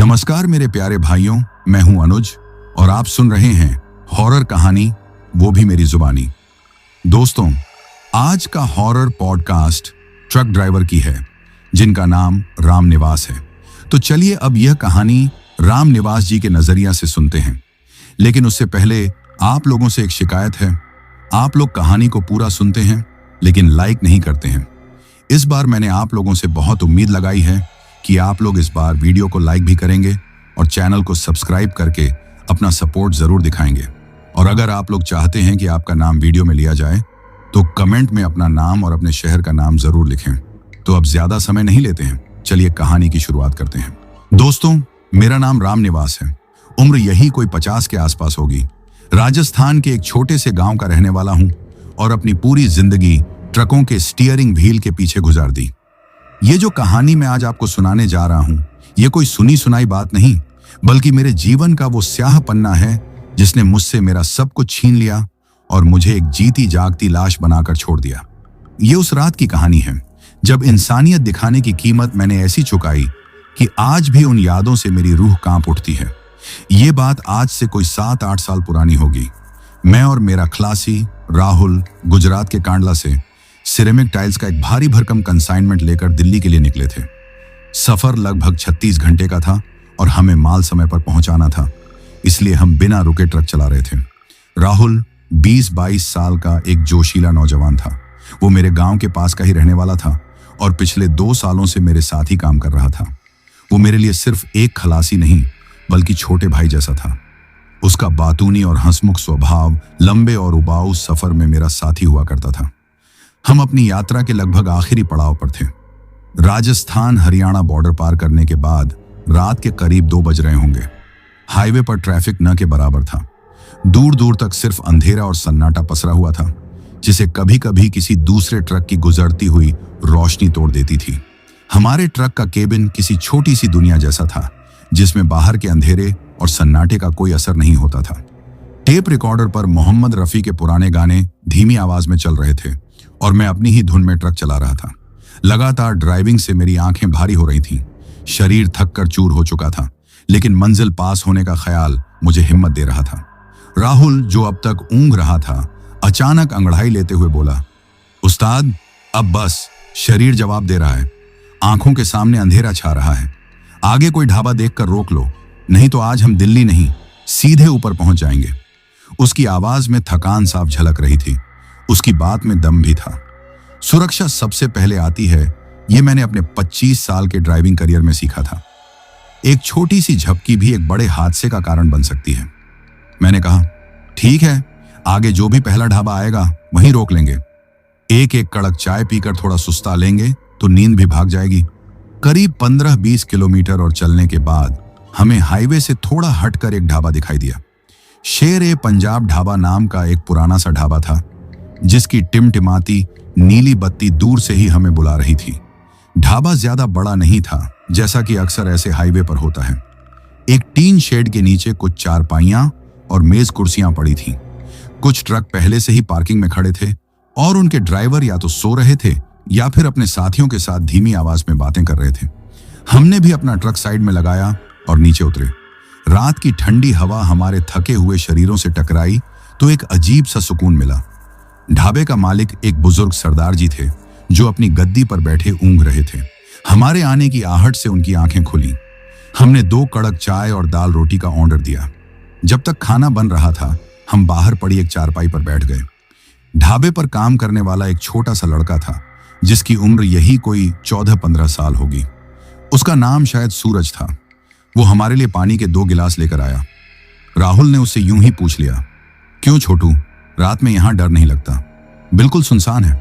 नमस्कार मेरे प्यारे भाइयों, मैं हूं अनुज और आप सुन रहे हैं हॉरर कहानी, वो भी मेरी जुबानी। दोस्तों, आज का हॉरर पॉडकास्ट ट्रक ड्राइवर की है जिनका नाम राम निवास है। तो चलिए अब यह कहानी राम निवास जी के नजरिया से सुनते हैं। लेकिन उससे पहले आप लोगों से एक शिकायत है। आप लोग कहानी को पूरा सुनते हैं लेकिन लाइक नहीं करते हैं। इस बार मैंने आप लोगों से बहुत उम्मीद लगाई है कि आप लोग इस बार वीडियो को लाइक भी करेंगे और चैनल को सब्सक्राइब करके अपना सपोर्ट जरूर दिखाएंगे। और अगर आप लोग चाहते हैं कि आपका नाम वीडियो में लिया जाए तो कमेंट में अपना नाम और अपने शहर का नाम जरूर लिखें। तो अब ज्यादा समय नहीं लेते हैं, चलिए कहानी की शुरुआत करते हैं। दोस्तों, मेरा नाम राम निवास है। उम्र यही कोई 50 के आसपास होगी। राजस्थान के एक छोटे से गांव का रहने वाला हूं और अपनी पूरी जिंदगी ट्रकों के स्टीयरिंग व्हील के पीछे गुजार दी। ये जो कहानी मैं आज आपको सुनाने जा रहा हूं, ये कोई सुनी सुनाई बात नहीं, बल्कि मेरे जीवन का वो स्याह पन्ना है जिसने मुझसे मेरा सब कुछ छीन लिया और मुझे एक जीती जागती लाश बनाकर छोड़ दिया। ये उस रात की कहानी है जब इंसानियत दिखाने की कीमत मैंने ऐसी चुकाई कि आज भी उन यादों से मेरी रूह कांप उठती है। ये बात आज से कोई 7-8 साल पुरानी होगी। मैं और मेरा खलासी राहुल गुजरात के कांडला से सिरेमिक टाइल्स का एक भारी भरकम कंसाइनमेंट लेकर दिल्ली के लिए निकले थे। सफर लगभग 36 घंटे का था और हमें माल समय पर पहुंचाना था, इसलिए हम बिना रुके ट्रक चला रहे थे। राहुल 20-22 साल का एक जोशीला नौजवान था। वो मेरे गांव के पास का ही रहने वाला था और पिछले 2 सालों से मेरे साथ ही काम कर रहा था। वो मेरे लिए सिर्फ एक खलासी नहीं बल्कि छोटे भाई जैसा था। उसका बातूनी और हंसमुख स्वभाव लंबे और उबाऊ सफर में मेरा साथी हुआ करता था। हम अपनी यात्रा के लगभग आखिरी पड़ाव पर थे। राजस्थान हरियाणा बॉर्डर पार करने के बाद रात के करीब 2 बज रहे होंगे। हाईवे पर ट्रैफिक न के बराबर था। दूर दूर तक सिर्फ अंधेरा और सन्नाटा पसरा हुआ था, जिसे कभी कभी किसी दूसरे ट्रक की गुजरती हुई रोशनी तोड़ देती थी। हमारे ट्रक का केबिन किसी छोटी सी दुनिया जैसा था, जिसमें बाहर के अंधेरे और सन्नाटे का कोई असर नहीं होता था। टेप रिकॉर्डर पर मोहम्मद रफी के पुराने गाने धीमी आवाज में चल रहे थे और मैं अपनी ही धुन में ट्रक चला रहा था। लगातार ड्राइविंग से मेरी आंखें भारी हो रही थीं। शरीर थक कर चूर हो चुका था, लेकिन मंजिल पास होने का ख्याल मुझे हिम्मत दे रहा था। राहुल, जो अब तक ऊँघ रहा था, अचानक अंगड़ाई लेते हुए बोला, उस्ताद, अब बस। शरीर जवाब दे रहा है। आंखों के सामने अंधेरा छा रहा है। आगे कोई ढाबा देखकर रोक लो, नहीं तो आज हम दिल्ली नहीं सीधे ऊपर पहुंच जाएंगे। उसकी आवाज में थकान साफ झलक रही थी। उसकी बात में दम भी था। सुरक्षा सबसे पहले आती है, ये मैंने अपने 25 साल के ड्राइविंग करियर में सीखा था। एक छोटी सी झपकी भी एक बड़े हादसे का कारण बन सकती है। मैंने कहा, ठीक है, आगे जो भी पहला ढाबा आएगा वहीं रोक लेंगे। एक एक कड़क चाय पीकर थोड़ा सुस्ता लेंगे तो नींद भी भाग जाएगी। करीब 15-20 किलोमीटर और चलने के बाद हमें हाईवे से थोड़ा हटकर एक ढाबा दिखाई दिया। शेर-ए-पंजाब ढाबा नाम का एक पुराना सा ढाबा था, जिसकी टिमटिमाती नीली बत्ती दूर से ही हमें बुला रही थी। ढाबा ज्यादा बड़ा नहीं था, जैसा कि अक्सर ऐसे हाईवे पर होता है। एक टीन शेड के नीचे कुछ चारपाइयां और मेज कुर्सियां पड़ी थीं। कुछ ट्रक पहले से ही पार्किंग में खड़े थे और उनके ड्राइवर या तो सो रहे थे या फिर अपने साथियों के साथ धीमी आवाज में बातें कर रहे थे। हमने भी अपना ट्रक साइड में लगाया और नीचे उतरे। रात की ठंडी हवा हमारे थके हुए शरीरों से टकराई तो एक अजीब सा सुकून मिला। ढाबे का मालिक एक बुजुर्ग सरदार जी थे, जो अपनी गद्दी पर बैठे ऊँघ रहे थे। हमारे आने की आहट से उनकी आंखें खुली। हमने 2 कड़क चाय और दाल रोटी का ऑर्डर दिया। जब तक खाना बन रहा था, हम बाहर पड़ी एक चारपाई पर बैठ गए। ढाबे पर काम करने वाला एक छोटा सा लड़का था, जिसकी उम्र यही कोई 14-15 साल होगी। उसका नाम शायद सूरज था। वो हमारे लिए पानी के 2 गिलास लेकर आया। राहुल ने उससे यूं ही पूछ लिया, क्यों छोटू, रात में यहां डर नहीं लगता? बिल्कुल सुनसान है।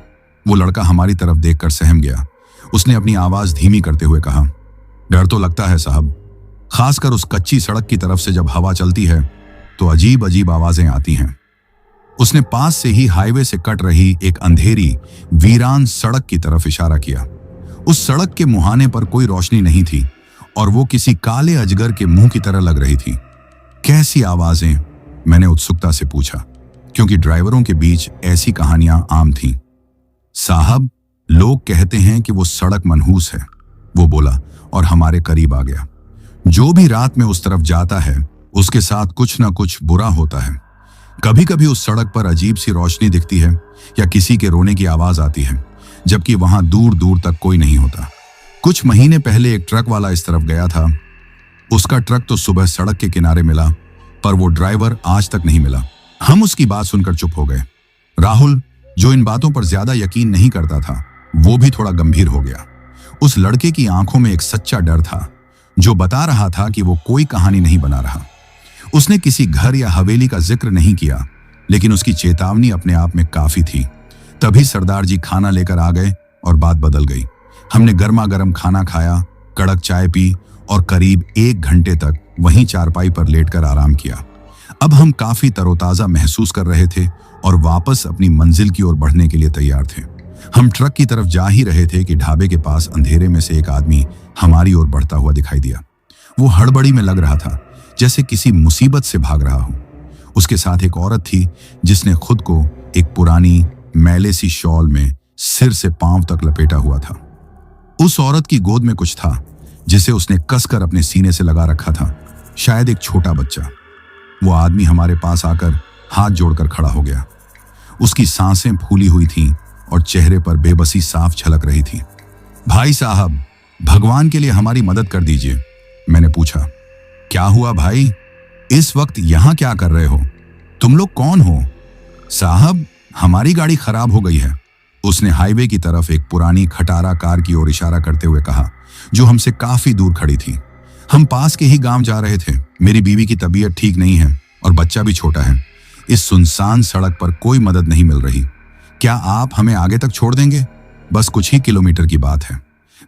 वो लड़का हमारी तरफ देखकर सहम गया। उसने अपनी आवाज धीमी करते हुए कहा, डर तो लगता है साहब, खासकर उस कच्ची सड़क की तरफ से जब हवा चलती है तो अजीब अजीब आवाजें आती हैं। उसने पास से ही हाईवे से कट रही एक अंधेरी वीरान सड़क की तरफ इशारा किया। उस सड़क के मुहाने पर कोई रोशनी नहीं थी और वो किसी काले अजगर के मुंह की तरह लग रही थी। कैसी आवाजें? मैंने उत्सुकता से पूछा, क्योंकि ड्राइवरों के बीच ऐसी कहानियां आम थीं। साहब, लोग कहते हैं कि वो सड़क मनहूस है, वो बोला और हमारे करीब आ गया। जो भी रात में उस तरफ जाता है उसके साथ कुछ ना कुछ बुरा होता है। कभी कभी उस सड़क पर अजीब सी रोशनी दिखती है या किसी के रोने की आवाज आती है, जबकि वहां दूर दूर तक कोई नहीं होता। कुछ महीने पहले एक ट्रक वाला इस तरफ गया था। उसका ट्रक तो सुबह सड़क के किनारे मिला, पर वो ड्राइवर आज तक नहीं मिला। हम उसकी बात सुनकर चुप हो गए। राहुल, जो इन बातों पर ज्यादा यकीन नहीं करता था, वो भी थोड़ा गंभीर हो गया। उस लड़के की आंखों में एक सच्चा डर था जो बता रहा था कि वो कोई कहानी नहीं बना रहा। उसने किसी घर या हवेली का जिक्र नहीं किया, लेकिन उसकी चेतावनी अपने आप में काफी थी। तभी सरदार जी खाना लेकर आ गए और बात बदल गई। हमने गर्मा गर्म खाना खाया, कड़क चाय पी और करीब 1 घंटे तक वहीं चारपाई पर लेटकर आराम किया। अब हम काफी तरोताजा महसूस कर रहे थे और वापस अपनी मंजिल की ओर बढ़ने के लिए तैयार थे। हम ट्रक की तरफ जा ही रहे थे कि ढाबे के पास अंधेरे में से एक आदमी हमारी ओर बढ़ता हुआ दिखाई दिया। वो हड़बड़ी में लग रहा था, जैसे किसी मुसीबत से भाग रहा हो। उसके साथ एक औरत थी जिसने खुद को एक पुरानी मैले सी शॉल में सिर से पांव तक लपेटा हुआ था। उस औरत की गोद में कुछ था जिसे उसने कसकर अपने सीने से लगा रखा था, शायद एक छोटा बच्चा। वो आदमी हमारे पास आकर हाथ जोड़कर खड़ा हो गया। उसकी सांसें फूली हुई थीं और चेहरे पर बेबसी साफ झलक रही थी। भाई साहब, भगवान के लिए हमारी मदद कर दीजिए, मैंने पूछा। क्या हुआ भाई? इस वक्त यहां क्या कर रहे हो? तुम लोग कौन हो? साहब, हमारी गाड़ी खराब हो गई है, उसने हाईवे की तरफ एक पुरानी खटारा कार की ओर इशारा करते हुए कहा, जो हमसे काफी दूर खड़ी थी। हम पास के ही गांव जा रहे थे। मेरी बीवी की तबीयत ठीक नहीं है और बच्चा भी छोटा है। इस सुनसान सड़क पर कोई मदद नहीं मिल रही। क्या आप हमें आगे तक छोड़ देंगे? बस कुछ ही किलोमीटर की बात है।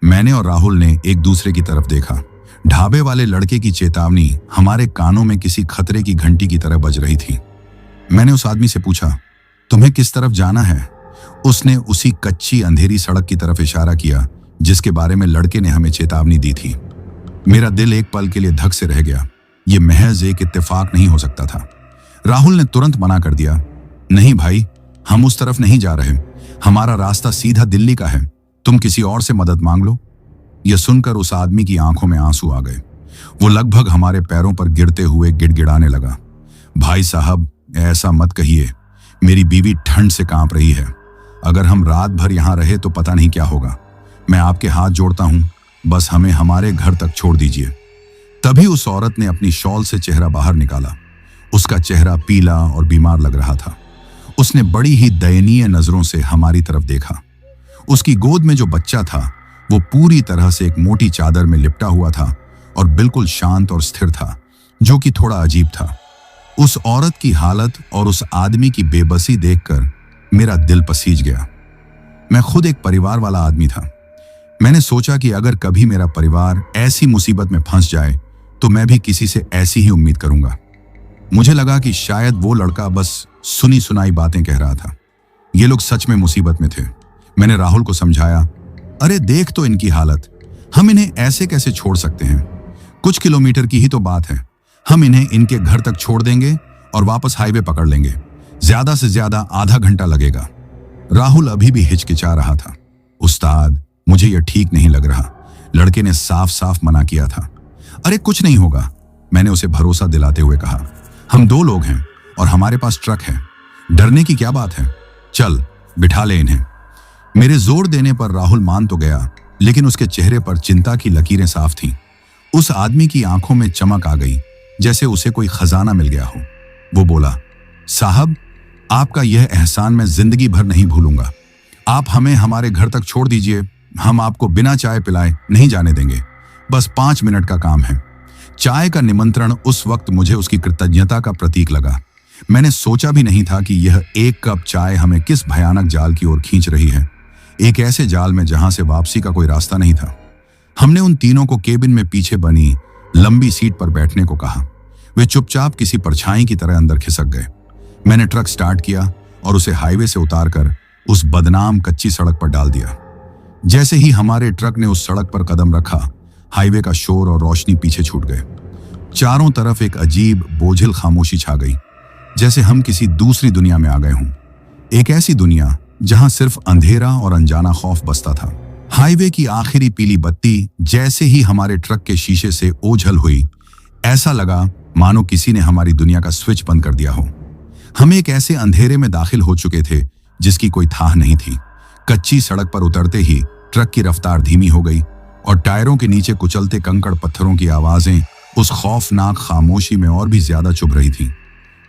मैंने और राहुल ने एक दूसरे की तरफ देखा। ढाबे वाले लड़के की चेतावनी हमारे कानों में किसी खतरे की घंटी की तरह बज रही थी। मैंने उस आदमी से पूछा, तुम्हें किस तरफ जाना है? उसने उसी कच्ची अंधेरी सड़क की तरफ इशारा किया जिसके बारे में लड़के ने हमें चेतावनी दी थी। मेरा दिल एक पल के लिए धक से रह गया। यह महज एक इत्तेफाक नहीं हो सकता था। राहुल ने तुरंत मना कर दिया, नहीं भाई, हम उस तरफ नहीं जा रहे। हमारा रास्ता सीधा दिल्ली का है। तुम किसी और से मदद मांग लो। यह सुनकर उस आदमी की आंखों में आंसू आ गए। वो लगभग हमारे पैरों पर गिरते हुए गिड़गिड़ाने लगा। भाई साहब, ऐसा मत कहिए। मेरी बीवी ठंड से कांप रही है। अगर हम रात भर यहां रहे तो पता नहीं क्या होगा। मैं आपके हाथ जोड़ता हूं, बस हमें हमारे घर तक छोड़ दीजिए। तभी उस औरत ने अपनी शॉल से चेहरा बाहर निकाला। उसका चेहरा पीला और बीमार लग रहा था। उसने बड़ी ही दयनीय नजरों से हमारी तरफ देखा। उसकी गोद में जो बच्चा था वो पूरी तरह से एक मोटी चादर में लिपटा हुआ था और बिल्कुल शांत और स्थिर था, जो कि थोड़ा अजीब था। उस औरत की हालत और उस आदमी की बेबसी देखकर मेरा दिल पसीज गया। मैं खुद एक परिवार वाला आदमी था। मैंने सोचा कि अगर कभी मेरा परिवार ऐसी मुसीबत में फंस जाए तो मैं भी किसी से ऐसी ही उम्मीद करूंगा। मुझे लगा कि शायद वो लड़का बस सुनी सुनाई बातें कह रहा था। ये लोग सच में मुसीबत में थे। मैंने राहुल को समझाया, अरे देख तो इनकी हालत, हम इन्हें ऐसे कैसे छोड़ सकते हैं? कुछ किलोमीटर की ही तो बात है। हम इन्हें इनके घर तक छोड़ देंगे और वापस हाईवे पकड़ लेंगे। ज्यादा से ज्यादा आधा घंटा लगेगा। राहुल अभी भी हिचकिचा रहा था। उस्ताद, मुझे यह ठीक नहीं लग रहा, लड़के ने साफ साफ मना किया था। अरे कुछ नहीं होगा, मैंने उसे भरोसा दिलाते हुए कहा। हम 2 लोग हैं और हमारे पास ट्रक है। डरने की क्या बात है? चल, बिठा ले इन्हें। मेरे जोर देने पर राहुल मान तो गया, लेकिन उसके चेहरे पर चिंता की लकीरें साफ थीं। उस आदमी की आंखों में चमक आ गई, जैसे उसे कोई खजाना मिल गया हो। वो बोला, साहब, आपका यह एहसान मैं जिंदगी भर नहीं भूलूंगा। आप हमें हमारे घर तक छोड़ दीजिए। हम आपको बिना चाय पिलाए नहीं जाने देंगे। बस 5 मिनट का काम है। चाय का निमंत्रण उस वक्त मुझे उसकी कृतज्ञता का प्रतीक लगा। मैंने सोचा भी नहीं था कि यह 1 कप चाय हमें किस भयानक जाल की ओर खींच रही है, एक ऐसे जाल में जहां से वापसी का कोई रास्ता नहीं था। हमने उन तीनों को केबिन में पीछे बनी लंबी सीट पर बैठने को कहा। वे चुपचाप किसी परछाई की तरह अंदर खिसक गए। मैंने ट्रक स्टार्ट किया और उसे हाईवे से उतारकर उस बदनाम कच्ची सड़क पर डाल दिया। जैसे ही हमारे ट्रक ने उस सड़क पर कदम रखा, हाईवे का शोर और रोशनी पीछे छूट गए। चारों तरफ एक अजीब बोझिल खामोशी छा गई, जैसे हम किसी दूसरी दुनिया में आ गए हों। एक ऐसी दुनिया जहां सिर्फ अंधेरा और अनजाना खौफ बसता था। हाईवे की आखिरी पीली बत्ती जैसे ही हमारे ट्रक के शीशे से ओझल हुई, ऐसा लगा मानो किसी ने हमारी दुनिया का स्विच बंद कर दिया हो। हम एक ऐसे अंधेरे में दाखिल हो चुके थे जिसकी कोई थाह नहीं थी। कच्ची सड़क पर उतरते ही ट्रक की रफ्तार धीमी हो गई और टायरों के नीचे कुचलते कंकड़ पत्थरों की आवाजें उस खौफनाक खामोशी में और भी ज्यादा चुभ रही थी।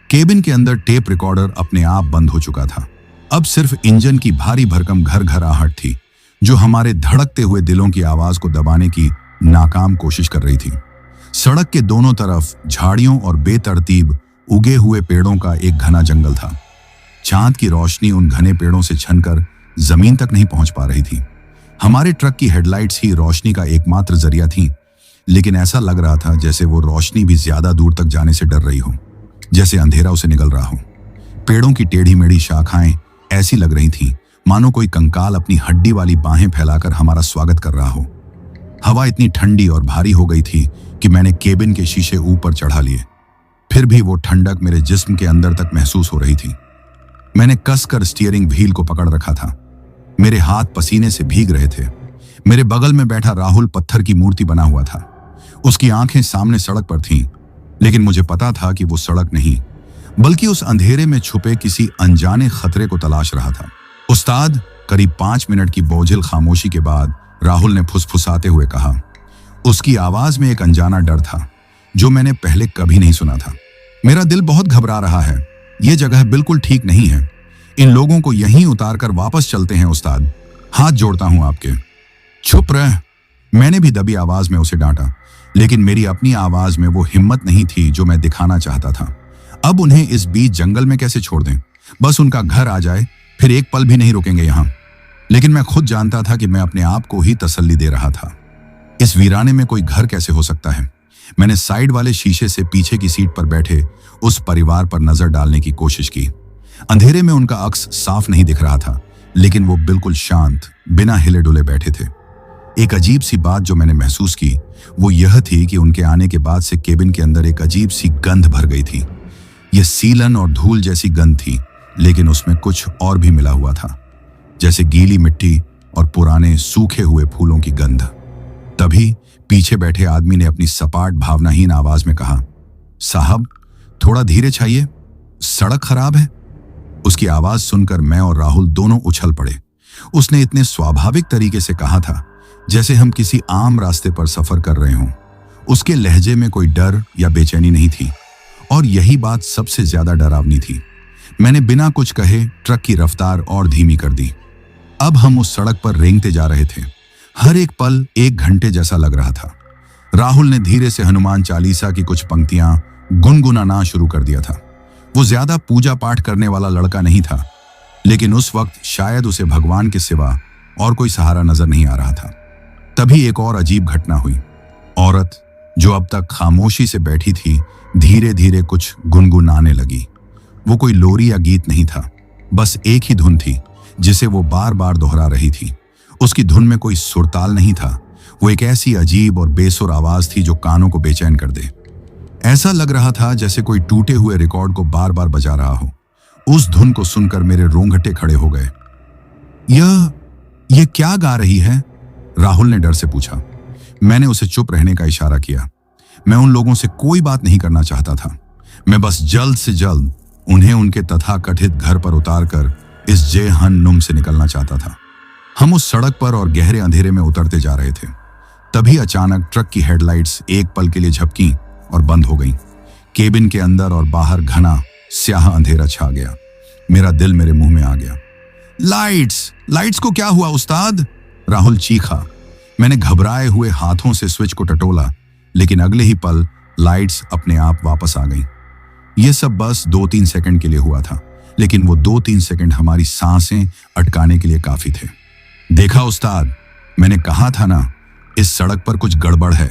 केबिन के अंदर टेप रिकॉर्डर अपने आप बंद हो चुका था। अब सिर्फ इंजन की भारी भरकम घर घर आहट थी जो हमारे धड़कते हुए दिलों की आवाज को दबाने की नाकाम कोशिश कर रही थी। सड़क के दोनों तरफ झाड़ियों और बेतरतीब उगे हुए पेड़ों का एक घना जंगल था। चांद की रोशनी उन घने पेड़ों से छनकर जमीन तक नहीं पहुंच पा रही थी। हमारे ट्रक की हेडलाइट्स ही रोशनी का एकमात्र जरिया थी, लेकिन ऐसा लग रहा था जैसे वो रोशनी भी ज्यादा दूर तक जाने से डर रही हो, जैसे अंधेरा उसे निगल रहा हो। पेड़ों की टेढ़ी मेढ़ी शाखाएं ऐसी लग रही थीं मानो कोई कंकाल अपनी हड्डी वाली बाहें फैलाकर हमारा स्वागत कर रहा हो। हवा इतनी ठंडी और भारी हो गई थी कि मैंने केबिन के शीशे ऊपर चढ़ा लिए। फिर भी वो ठंडक मेरे जिस्म के अंदर तक महसूस हो रही थी। मैंने कसकर स्टीयरिंग व्हील को पकड़ रखा था। मेरे हाथ पसीने से भीग रहे थे। मेरे बगल में बैठा राहुल पत्थर की मूर्ति बना हुआ था। उसकी आंखें सामने सड़क पर थीं, लेकिन मुझे पता था कि वो सड़क नहीं, बल्कि उस अंधेरे में छुपे किसी अनजाने खतरे को तलाश रहा था। उस्ताद, करीब 5 मिनट की बोझिल खामोशी के बाद राहुल ने फुसफुसाते हुए कहा। उसकी आवाज में एक अनजाना डर था जो मैंने पहले कभी नहीं सुना था। मेरा दिल बहुत घबरा रहा है। ये जगह बिल्कुल ठीक नहीं है। इन लोगों को यहीं उतार कर वापस चलते हैं उस्ताद। हाथ जोड़ता हूं आपके। चुप रह, मैंने भी दबी आवाज में उसे डांटा, लेकिन मेरी अपनी आवाज में वो हिम्मत नहीं थी जो मैं दिखाना चाहता था। अब उन्हें इस बीच जंगल में कैसे छोड़ दें? बस उनका घर आ जाए, फिर एक पल भी नहीं रुकेंगे यहां। लेकिन मैं खुद जानता था कि मैं अपने आप को ही तसल्ली दे रहा था। इस वीराने में कोई घर कैसे हो सकता है? मैंने साइड वाले शीशे से पीछे की सीट पर बैठे उस परिवार पर नजर डालने की कोशिश की। अंधेरे में उनका अक्स साफ नहीं दिख रहा था, लेकिन वो बिल्कुल शांत, बिना हिले डुले बैठे थे। एक अजीब सी बात जो मैंने महसूस की वो यह थी कि उनके आने के बाद से केबिन के अंदर एक अजीब सी गंध भर गई थी। यह सीलन और धूल जैसी गंध थी, लेकिन उसमें कुछ और भी मिला हुआ था, जैसे गीली मिट्टी और पुराने सूखे हुए फूलों की गंध। तभी पीछे बैठे आदमी ने अपनी सपाट भावनाहीन आवाज में कहा, साहब थोड़ा धीरे छाइए, सड़क खराब है। उसकी आवाज सुनकर मैं और राहुल दोनों उछल पड़े। उसने इतने स्वाभाविक तरीके से कहा था जैसे हम किसी आम रास्ते पर सफर कर रहे हों। उसके लहजे में कोई डर या बेचैनी नहीं थी, और यही बात सबसे ज्यादा डरावनी थी। मैंने बिना कुछ कहे ट्रक की रफ्तार और धीमी कर दी। अब हम उस सड़क पर रेंगते जा रहे थे। हर एक पल 1 घंटे जैसा लग रहा था। राहुल ने धीरे से हनुमान चालीसा की कुछ पंक्तियां गुनगुनाना शुरू कर दिया था। वो ज्यादा पूजा पाठ करने वाला लड़का नहीं था, लेकिन उस वक्त शायद उसे भगवान के सिवा और कोई सहारा नजर नहीं आ रहा था। तभी एक और अजीब घटना हुई। औरत जो अब तक खामोशी से बैठी थी, धीरे धीरे कुछ गुनगुनाने लगी। वो कोई लोरी या गीत नहीं था, बस एक ही धुन थी जिसे वो बार बार दोहरा रही थी। उसकी धुन में कोई सुरताल नहीं था। वो एक ऐसी अजीब और बेसुर आवाज थी जो कानों को बेचैन कर दे। ऐसा लग रहा था जैसे कोई टूटे हुए रिकॉर्ड को बार बार बजा रहा हो। उस धुन को सुनकर मेरे रोंगटे खड़े हो गए। यह क्या गा रही है? राहुल ने डर से पूछा। मैंने उसे चुप रहने का इशारा किया। मैं उन लोगों से कोई बात नहीं करना चाहता था। मैं बस जल्द से जल्द उन्हें उनके तथाकथित घर पर उतारकर इस जेहन्नुम से निकलना चाहता था। हम उस सड़क पर और गहरे अंधेरे में उतरते जा रहे थे। तभी अचानक ट्रक की हेडलाइट्स एक पल के लिए झपकी और बंद हो गईं। केबिन के अंदर और बाहर घना स्याह अंधेरा छा गया। मेरा दिल मेरे मुंह में आ गया। लाइट्स को क्या हुआ उस्ताद? राहुल चीखा। मैंने घबराए हुए हाथों से स्विच को टटोला, लेकिन अगले ही पल लाइट्स अपने आप वापस आ गईं। यह सब बस 2-3 सेकंड के लिए हुआ था, लेकिन वो 2-3 सेकंड हमारी सांसें अटकाने के लिए काफी थे। देखा उस्ताद, मैंने कहा था ना, इस सड़क पर कुछ गड़बड़ है।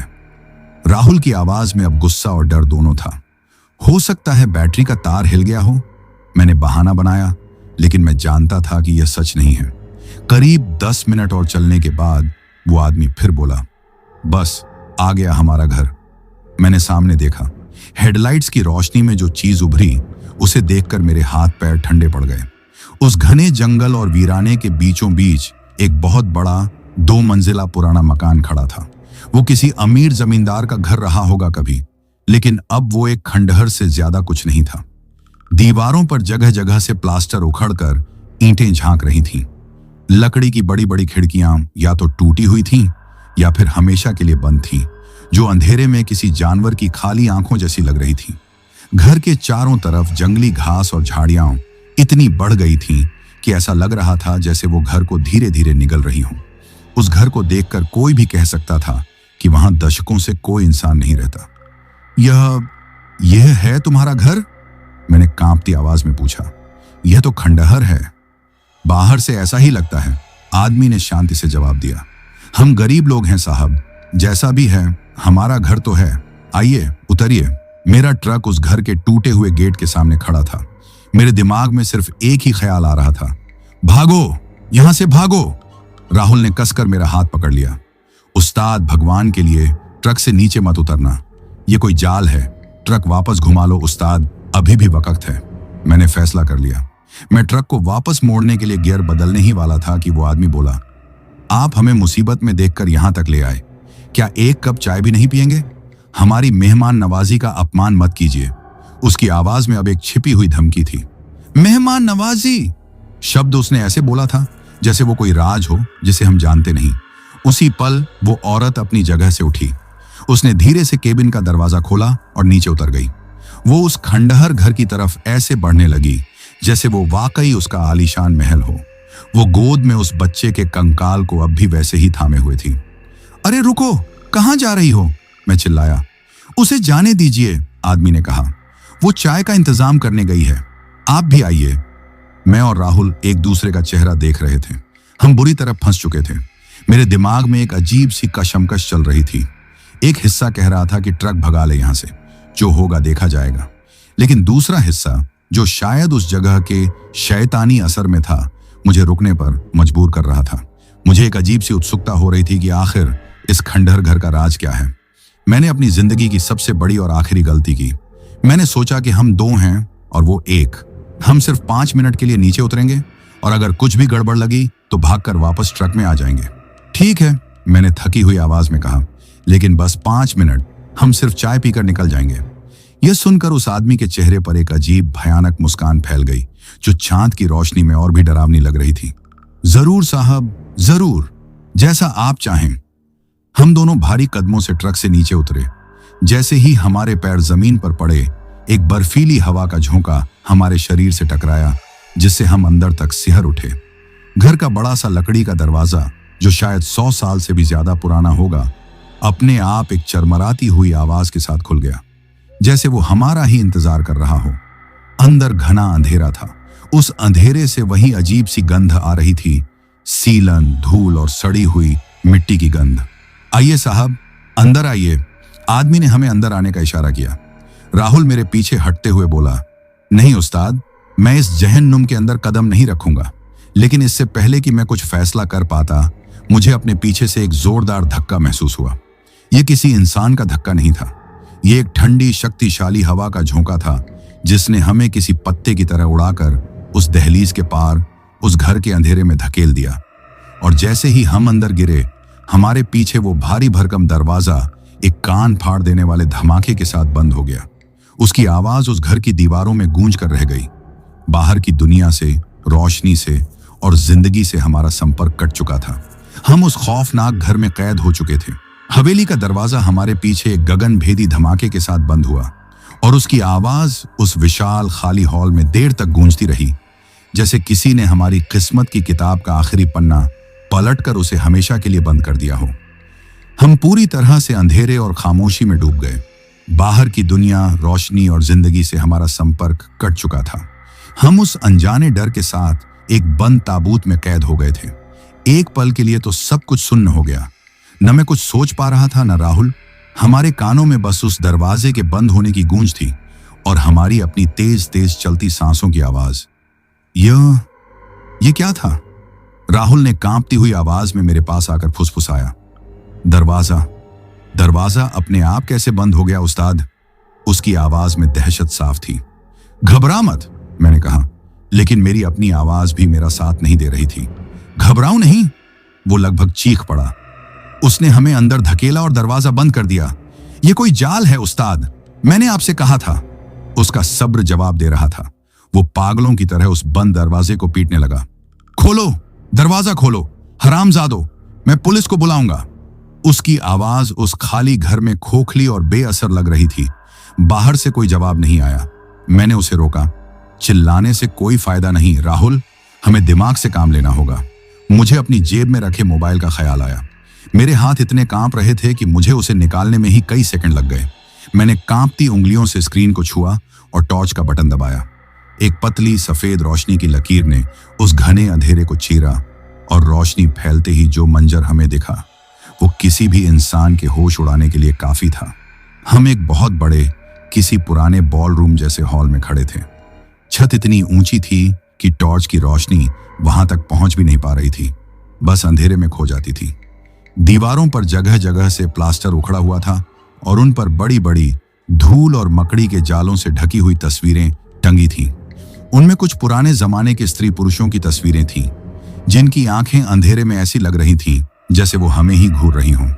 राहुल की आवाज में अब गुस्सा और डर दोनों था। हो सकता है बैटरी का तार हिल गया हो, मैंने बहाना बनाया, लेकिन मैं जानता था कि यह सच नहीं है। करीब 10 मिनट और चलने के बाद वो आदमी फिर बोला, बस आ गया हमारा घर। मैंने सामने देखा। हेडलाइट्स की रोशनी में जो चीज उभरी उसे देखकर मेरे हाथ पैर ठंडे पड़ गए। उस घने जंगल और वीराने के बीचों बीच एक बहुत बड़ा 2 मंजिला पुराना मकान खड़ा था। वो किसी अमीर जमींदार का घर रहा होगा कभी, लेकिन अब वो एक खंडहर से ज्यादा कुछ नहीं था। दीवारों पर जगह जगह से प्लास्टर उखड़कर ईंटें झांक रही थीं। लकड़ी की बड़ी बड़ी खिड़कियां या तो टूटी हुई थीं या फिर हमेशा के लिए बंद थीं, जो अंधेरे में किसी जानवर की खाली आंखों जैसी लग रही थीं। घर के चारों तरफ जंगली घास और झाड़ियां इतनी बढ़ गई थीं कि ऐसा लग रहा था जैसे वो घर को धीरे धीरे निगल रही हों। उस घर को देखकर कोई भी कह सकता था कि वहां दशकों से कोई इंसान नहीं रहता। यह है तुम्हारा घर? मैंने कांपती आवाज में पूछा। यह तो खंडहर है, बाहर से ऐसा ही लगता है, आदमी ने शांति से जवाब दिया। हम गरीब लोग हैं साहब, जैसा भी है हमारा घर तो है। आइए उतरिए। मेरा ट्रक उस घर के टूटे हुए गेट के सामने खड़ा था। मेरे दिमाग में सिर्फ एक ही ख्याल आ रहा था, भागो, यहां से भागो। राहुल ने कसकर मेरा हाथ पकड़ लिया। उस्ताद, भगवान के लिए ट्रक से नीचे मत उतरना, ये कोई जाल है। ट्रक वापस घुमा लो उस्ताद, अभी भी वक्त है। मैंने फैसला कर लिया। मैं ट्रक को वापस मोड़ने के लिए गियर बदलने ही वाला था कि वो आदमी बोला, आप हमें मुसीबत में देखकर यहां तक ले आए, क्या एक कप चाय भी नहीं पिएंगे? हमारी मेहमान नवाजी का अपमान मत कीजिए। उसकी आवाज में अब एक छिपी हुई धमकी थी। मेहमान नवाजी शब्द उसने ऐसे बोला था जैसे वो कोई राज हो जिसे हम जानते नहीं। उसी पल वो औरत अपनी जगह से उठी। उसने धीरे से केबिन का दरवाजा खोला और नीचे उतर गई। वो उस खंडहर घर की तरफ ऐसे बढ़ने लगी जैसे वो वाकई उसका आलीशान महल हो। वो गोद में उस बच्चे के कंकाल को अब भी वैसे ही थामे हुए थी। अरे रुको, कहां जा रही हो? मैं चिल्लाया। उसे जाने दीजिए, आदमी ने कहा। वो चाय का इंतजाम करने गई है, आप भी आइए। मैं और राहुल एक दूसरे का चेहरा देख रहे थे। हम बुरी तरह फंस चुके थे। मेरे दिमाग में एक अजीब सी कशमकश चल रही थी। एक हिस्सा कह रहा था कि ट्रक भगा ले यहां से, जो होगा देखा जाएगा। लेकिन दूसरा हिस्सा, जो शायद उस जगह के शैतानी असर में था, मुझे रुकने पर मजबूर कर रहा था। मुझे एक अजीब सी उत्सुकता हो रही थी कि आखिर इस खंडहर घर का राज क्या है। मैंने अपनी जिंदगी की सबसे बड़ी और आखिरी गलती की। मैंने सोचा कि हम 2 हैं और वो 1। हम सिर्फ 5 मिनट के लिए नीचे उतरेंगे और अगर कुछ भी गड़बड़ लगी तो भागकर वापस ट्रक में आ जाएंगे। ठीक है, मैंने थकी हुई आवाज में कहा, लेकिन बस 5 मिनट, हम सिर्फ चाय पीकर निकल जाएंगे। यह सुनकर उस आदमी के चेहरे पर एक अजीब भयानक मुस्कान फैल गई, जो चांद की रोशनी में और भी डरावनी लग रही थी। जरूर साहब, जरूर, जैसा आप चाहें। हम दोनों भारी कदमों से ट्रक से नीचे उतरे। जैसे ही हमारे पैर जमीन पर पड़े, एक बर्फीली हवा का झोंका हमारे शरीर से टकराया, जिससे हम अंदर तक सिहर उठे। घर का बड़ा सा लकड़ी का दरवाजा, जो शायद 100 साल से भी ज्यादा पुराना होगा, अपने आप एक चरमराती हुई आवाज के साथ खुल गया, जैसे वो हमारा ही इंतजार कर रहा हो। अंदर घना अंधेरा था। उस अंधेरे से वही अजीब सी गंध आ रही थी, सीलन, धूल और सड़ी हुई मिट्टी की गंध। आइए साहब, अंदर आइए। आदमी ने हमें अंदर आने का इशारा किया। राहुल मेरे पीछे हटते हुए बोला, नहीं उस्ताद, मैं इस जहन्नुम के अंदर कदम नहीं रखूंगा। लेकिन इससे पहले कि मैं कुछ फैसला कर पाता, मुझे अपने पीछे से एक जोरदार धक्का महसूस हुआ। यह किसी इंसान का धक्का नहीं था, यह एक ठंडी शक्तिशाली हवा का झोंका था, जिसने हमें किसी पत्ते की तरह उड़ाकर उस दहलीज के पार, उस घर के अंधेरे में धकेल दिया। और जैसे ही हम अंदर गिरे, हमारे पीछे वो भारी भरकम दरवाजा एक कान फाड़ देने वाले धमाके के साथ बंद हो गया। उसकी आवाज उस घर की दीवारों में गूंज कर रह गई। बाहर की दुनिया से, रोशनी से और जिंदगी से हमारा संपर्क कट चुका था। हम उस खौफनाक घर में कैद हो चुके थे। हवेली का दरवाजा हमारे पीछे एक गगन भेदी धमाके के साथ बंद हुआ और उसकी आवाज उस विशाल खाली हॉल में देर तक गूंजती रही, जैसे किसी ने हमारी किस्मत की किताब का आखिरी पन्ना पलटकर उसे हमेशा के लिए बंद कर दिया हो। हम पूरी तरह से अंधेरे और खामोशी में डूब गए। बाहर की दुनिया, रोशनी और जिंदगी से हमारा संपर्क कट चुका था। हम उस अनजाने डर के साथ एक बंद ताबूत में कैद हो गए थे। एक पल के लिए तो सब कुछ सुन्न हो गया। न मैं कुछ सोच पा रहा था, न राहुल। हमारे कानों में बस उस दरवाजे के बंद होने की गूंज थी और हमारी अपनी तेज तेज चलती सांसों की आवाज। ये क्या था? राहुल ने कांपती हुई आवाज में मेरे पास आकर फुसफुसाया। दरवाजा अपने आप कैसे बंद हो गया उस्ताद? उसकी आवाज में दहशत साफ थी। घबरा मत, मैंने कहा, लेकिन मेरी अपनी आवाज भी मेरा साथ नहीं दे रही थी। घबराओ नहीं, वो लगभग चीख पड़ा। उसने हमें अंदर धकेला और दरवाजा बंद कर दिया। ये कोई जाल है उस्ताद, मैंने आपसे कहा था। उसका सब्र जवाब दे रहा था। वो पागलों की तरह उस बंद दरवाजे को पीटने लगा। खोलो, दरवाजा खोलो, हरामजादो, मैं पुलिस को बुलाऊंगा। उसकी आवाज उस खाली घर में खोखली और बेअसर लग रही थी। बाहर से कोई जवाब नहीं आया। मैंने उसे रोका। चिल्लाने से कोई फायदा नहीं राहुल, हमें दिमाग से काम लेना होगा। मुझे अपनी जेब में रखे मोबाइल का ख्याल आया। मेरे हाथ इतने कांप रहे थे कि मुझे उसे निकालने में ही कई सेकंड लग गए। मैंने कांपती उंगलियों से स्क्रीन को छुआ और टॉर्च का बटन दबाया। एक पतली सफेद रोशनी की लकीर ने उस घने अंधेरे को चीरा और रोशनी फैलते ही जो मंजर हमें दिखा वो किसी भी इंसान के होश उड़ाने के लिए काफी था। हम एक बहुत बड़े किसी पुराने बॉल रूम जैसे हॉल में खड़े थे। छत इतनी ऊंची थी कि टॉर्च की रोशनी वहां तक पहुंच भी नहीं पा रही थी, बस अंधेरे में खो जाती थी। दीवारों पर जगह जगह से प्लास्टर उखड़ा हुआ था और उन पर बड़ी बड़ी धूल और मकड़ी के जालों से ढकी हुई तस्वीरें टंगी थीं। उनमें कुछ पुराने जमाने के स्त्री पुरुषों की तस्वीरें थीं, जिनकी आंखें अंधेरे में ऐसी लग रही थीं जैसे वो हमें ही घूर रही हों।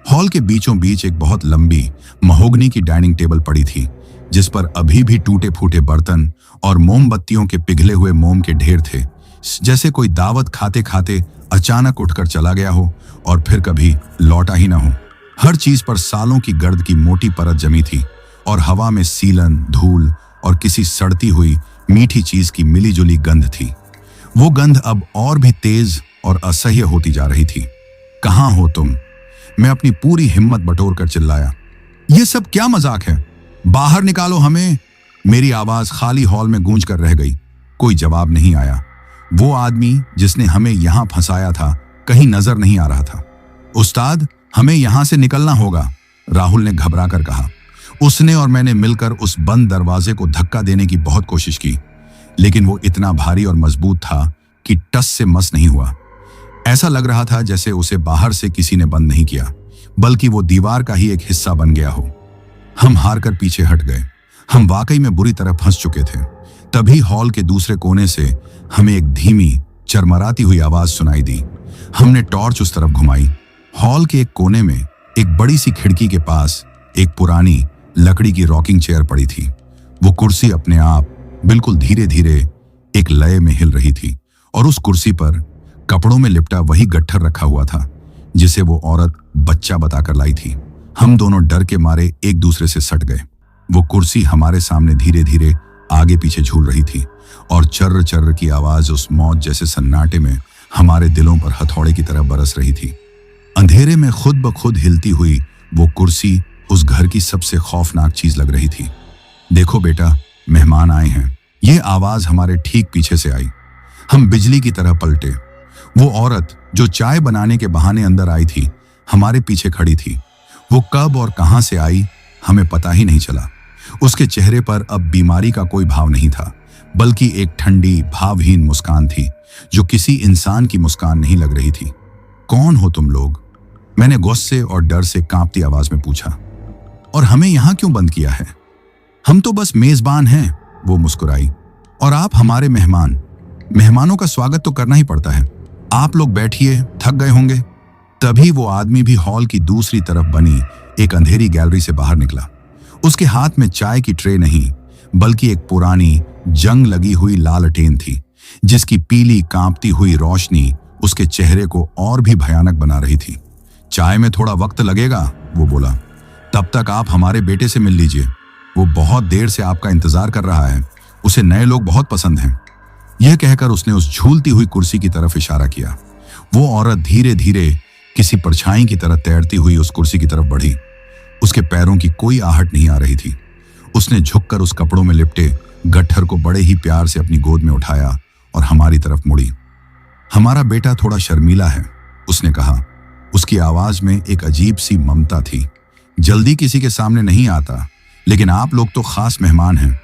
हॉल के बीचों बीच एक बहुत लंबी महोगनी की डाइनिंग टेबल पड़ी थी, जिस पर अभी भी टूटे फूटे बर्तन और मोमबत्तियों के पिघले हुए मोम के ढेर थे, जैसे कोई दावत खाते खाते अचानक उठकर चला गया हो और फिर कभी लौटा ही ना हो। हर चीज पर सालों की गर्द की मोटी परत जमी थी और हवा में सीलन, धूल और किसी सड़ती हुई मीठी चीज की मिलीजुली गंध थी। वो गंध अब और भी तेज और असह्य होती जा रही थी। कहाँ हो तुम? मैं अपनी पूरी हिम्मत बटोर कर चिल्लाया। ये सब क्या मजाक है? बाहर निकालो हमें। मेरी आवाज खाली हॉल में गूंज कर रह गई। कोई जवाब नहीं आया। वो आदमी जिसने हमें यहां फंसाया था कहीं नजर नहीं आ रहा था। उस्ताद, हमें यहां से निकलना होगा, राहुल ने घबरा कर कहा। उसने और मैंने मिलकर उस बंद दरवाजे को धक्का देने की बहुत कोशिश की, लेकिन वो इतना भारी और मजबूत था कि टस से मस नहीं हुआ। ऐसा लग रहा था जैसे उसे बाहर से किसी ने बंद नहीं किया, बल्कि वो दीवार का ही एक हिस्सा बन गया हो। हम हार कर पीछे हट गए। हम वाकई में बुरी तरह फंस चुके थे। तभी हॉल के दूसरे कोने से हमें एक धीमी चरमराती हुई आवाज सुनाई दी। हमने टॉर्च उस तरफ घुमाई। हॉल के एक कोने में एक बड़ी सी खिड़की के पास एक पुरानी लकड़ी की रॉकिंग चेयर पड़ी थी। वो कुर्सी अपने आप बिल्कुल धीरे धीरे एक लय में हिल रही थी और उस कुर्सी पर कपड़ों में लिपटा वही गट्ठर रखा हुआ था जिसे वो औरत बच्चा बताकर लाई थी। हम दोनों डर के मारे एक दूसरे से सट गए। वो कुर्सी हमारे सामने धीरे धीरे आगे पीछे झूल रही थी और चर्र चर्र की आवाज उस मौत जैसे सन्नाटे में हमारे दिलों पर हथौड़े की तरह बरस रही थी। अंधेरे में खुद ब खुद हिलती हुई वो कुर्सी उस घर की सबसे खौफनाक चीज लग रही थी। देखो बेटा, मेहमान आए हैं। ये आवाज हमारे ठीक पीछे से आई। हम बिजली की तरह पलटे। वो औरत जो चाय बनाने के बहाने अंदर आई थी हमारे पीछे खड़ी थी। वो कब और कहां से आई हमें पता ही नहीं चला। उसके चेहरे पर अब बीमारी का कोई भाव नहीं था, बल्कि एक ठंडी भावहीन मुस्कान थी जो किसी इंसान की मुस्कान नहीं लग रही थी। कौन हो तुम लोग? मैंने गुस्से और डर से कांपती आवाज में पूछा। और हमें यहां क्यों बंद किया है? हम तो बस मेजबान हैं, वो मुस्कुराई। और आप हमारे मेहमान। मेहमानों का स्वागत तो करना ही पड़ता है। आप लोग बैठिए, थक गए होंगे। तभी वो आदमी भी हॉल की दूसरी तरफ बनी एक अंधेरी गैलरी से बाहर निकला। उसके हाथ में चाय की ट्रे नहीं, बल्कि एक पुरानी जंग लगी हुई लालटेन थी, जिसकी पीली कांपती हुई रोशनी उसके चेहरे को और भी भयानक बना रही थी। चाय में थोड़ा वक्त लगेगा, वो बोला। तब तक आप हमारे बेटे से मिल लीजिए। वो बहुत देर से आपका इंतजार कर रहा है। उसे नए लोग बहुत पसंद हैं। यह कहकर उसने उस झूलती हुई कुर्सी की तरफ इशारा किया। वो औरत धीरे धीरे किसी परछाई की तरह तैरती हुई उस कुर्सी की तरफ बढ़ी। उसके पैरों की कोई आहट नहीं आ रही थी। उसने झुककर उस कपड़ों में लिपटे गट्ठर को बड़े ही प्यार से अपनी गोद में उठाया और हमारी तरफ मुड़ी। हमारा बेटा थोड़ा शर्मीला है, उसने कहा। उसकी आवाज में एक अजीब सी ममता थी। जल्दी किसी के सामने नहीं आता, लेकिन आप लोग तो खास मेहमान हैं।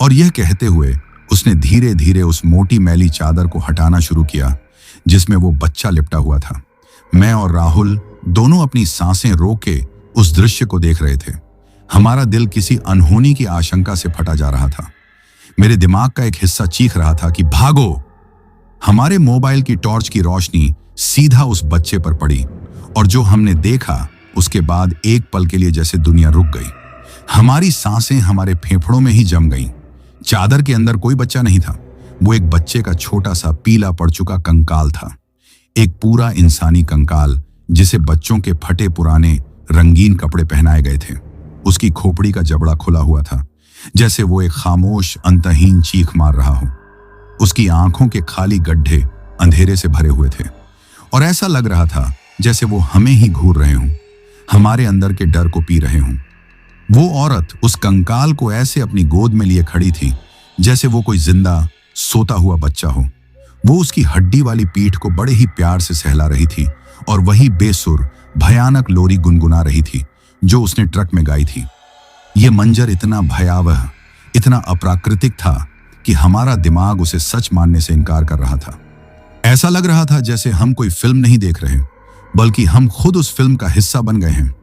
और यह कहते हुए उसने धीरे धीरे उस मोटी मैली चादर को हटाना शुरू किया जिसमें वो बच्चा लिपटा हुआ था। मैं और राहुल दोनों अपनी सांसें रोक के उस दृश्य को देख रहे थे। हमारा दिल किसी अनहोनी की आशंका से फटा जा रहा था। मेरे दिमाग का एक हिस्सा चीख रहा था कि भागो। हमारे मोबाइल की टॉर्च की रोशनी सीधा उस बच्चे पर पड़ी और जो हमने देखा उसके बाद एक पल के लिए जैसे दुनिया रुक गई। हमारी सांसें हमारे फेफड़ों में ही जम गईं। चादर के अंदर कोई बच्चा नहीं था, वो एक बच्चे का छोटा सा पीला पड़ चुका कंकाल था। एक पूरा इंसानी कंकाल जिसे बच्चों के फटे पुराने रंगीन कपड़े पहनाए गए थे। उसकी खोपड़ी का जबड़ा खुला हुआ था, जैसे वो एक खामोश अंतहीन चीख मार रहा हो। उसकी आंखों के खाली गड्ढे अंधेरे से भरे हुए थे और ऐसा लग रहा था जैसे वो हमें ही घूर रहे हों, हमारे अंदर के डर को पी रहे हों। वो औरत उस कंकाल को ऐसे अपनी गोद में लिए खड़ी थी जैसे वो कोई जिंदा सोता हुआ बच्चा हो। वो उसकी हड्डी वाली पीठ को बड़े ही प्यार से सहला रही थी और वही बेसुर भयानक लोरी गुनगुना रही थी जो उसने ट्रक में गाई थी। ये मंजर इतना भयावह, इतना अप्राकृतिक था कि हमारा दिमाग उसे सच मानने से इनकार कर रहा था। ऐसा लग रहा था जैसे हम कोई फिल्म नहीं देख रहे, बल्कि हम खुद उस फिल्म का हिस्सा बन गए हैं।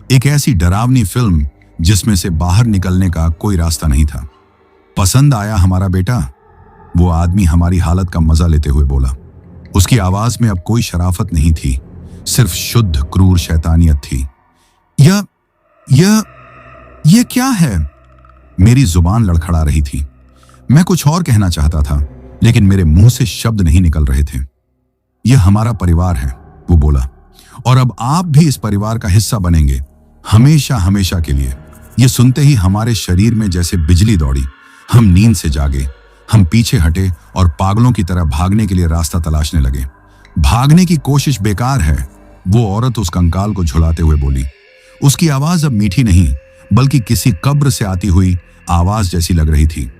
एक ऐसी डरावनी फिल्म जिसमें से बाहर निकलने का कोई रास्ता नहीं था। पसंद आया हमारा बेटा? वो आदमी हमारी हालत का मजा लेते हुए बोला। उसकी आवाज में अब कोई शराफत नहीं थी, सिर्फ शुद्ध क्रूर शैतानियत थी। यह क्या है? मेरी जुबान लड़खड़ा रही थी। मैं कुछ और कहना चाहता था, लेकिन मेरे मुंह से शब्द नहीं निकल रहे थे। यह हमारा परिवार है, वो बोला, और अब आप भी इस परिवार का हिस्सा बनेंगे, हमेशा हमेशा के लिए। यह सुनते ही हमारे शरीर में जैसे बिजली दौड़ी। हम नींद से जागे, हम पीछे हटे और पागलों की तरह भागने के लिए रास्ता तलाशने लगे। भागने की कोशिश बेकार है, वो औरत उस कंकाल को झुलाते हुए बोली। उसकी आवाज अब मीठी नहीं, बल्कि किसी कब्र से आती हुई आवाज जैसी लग रही थी।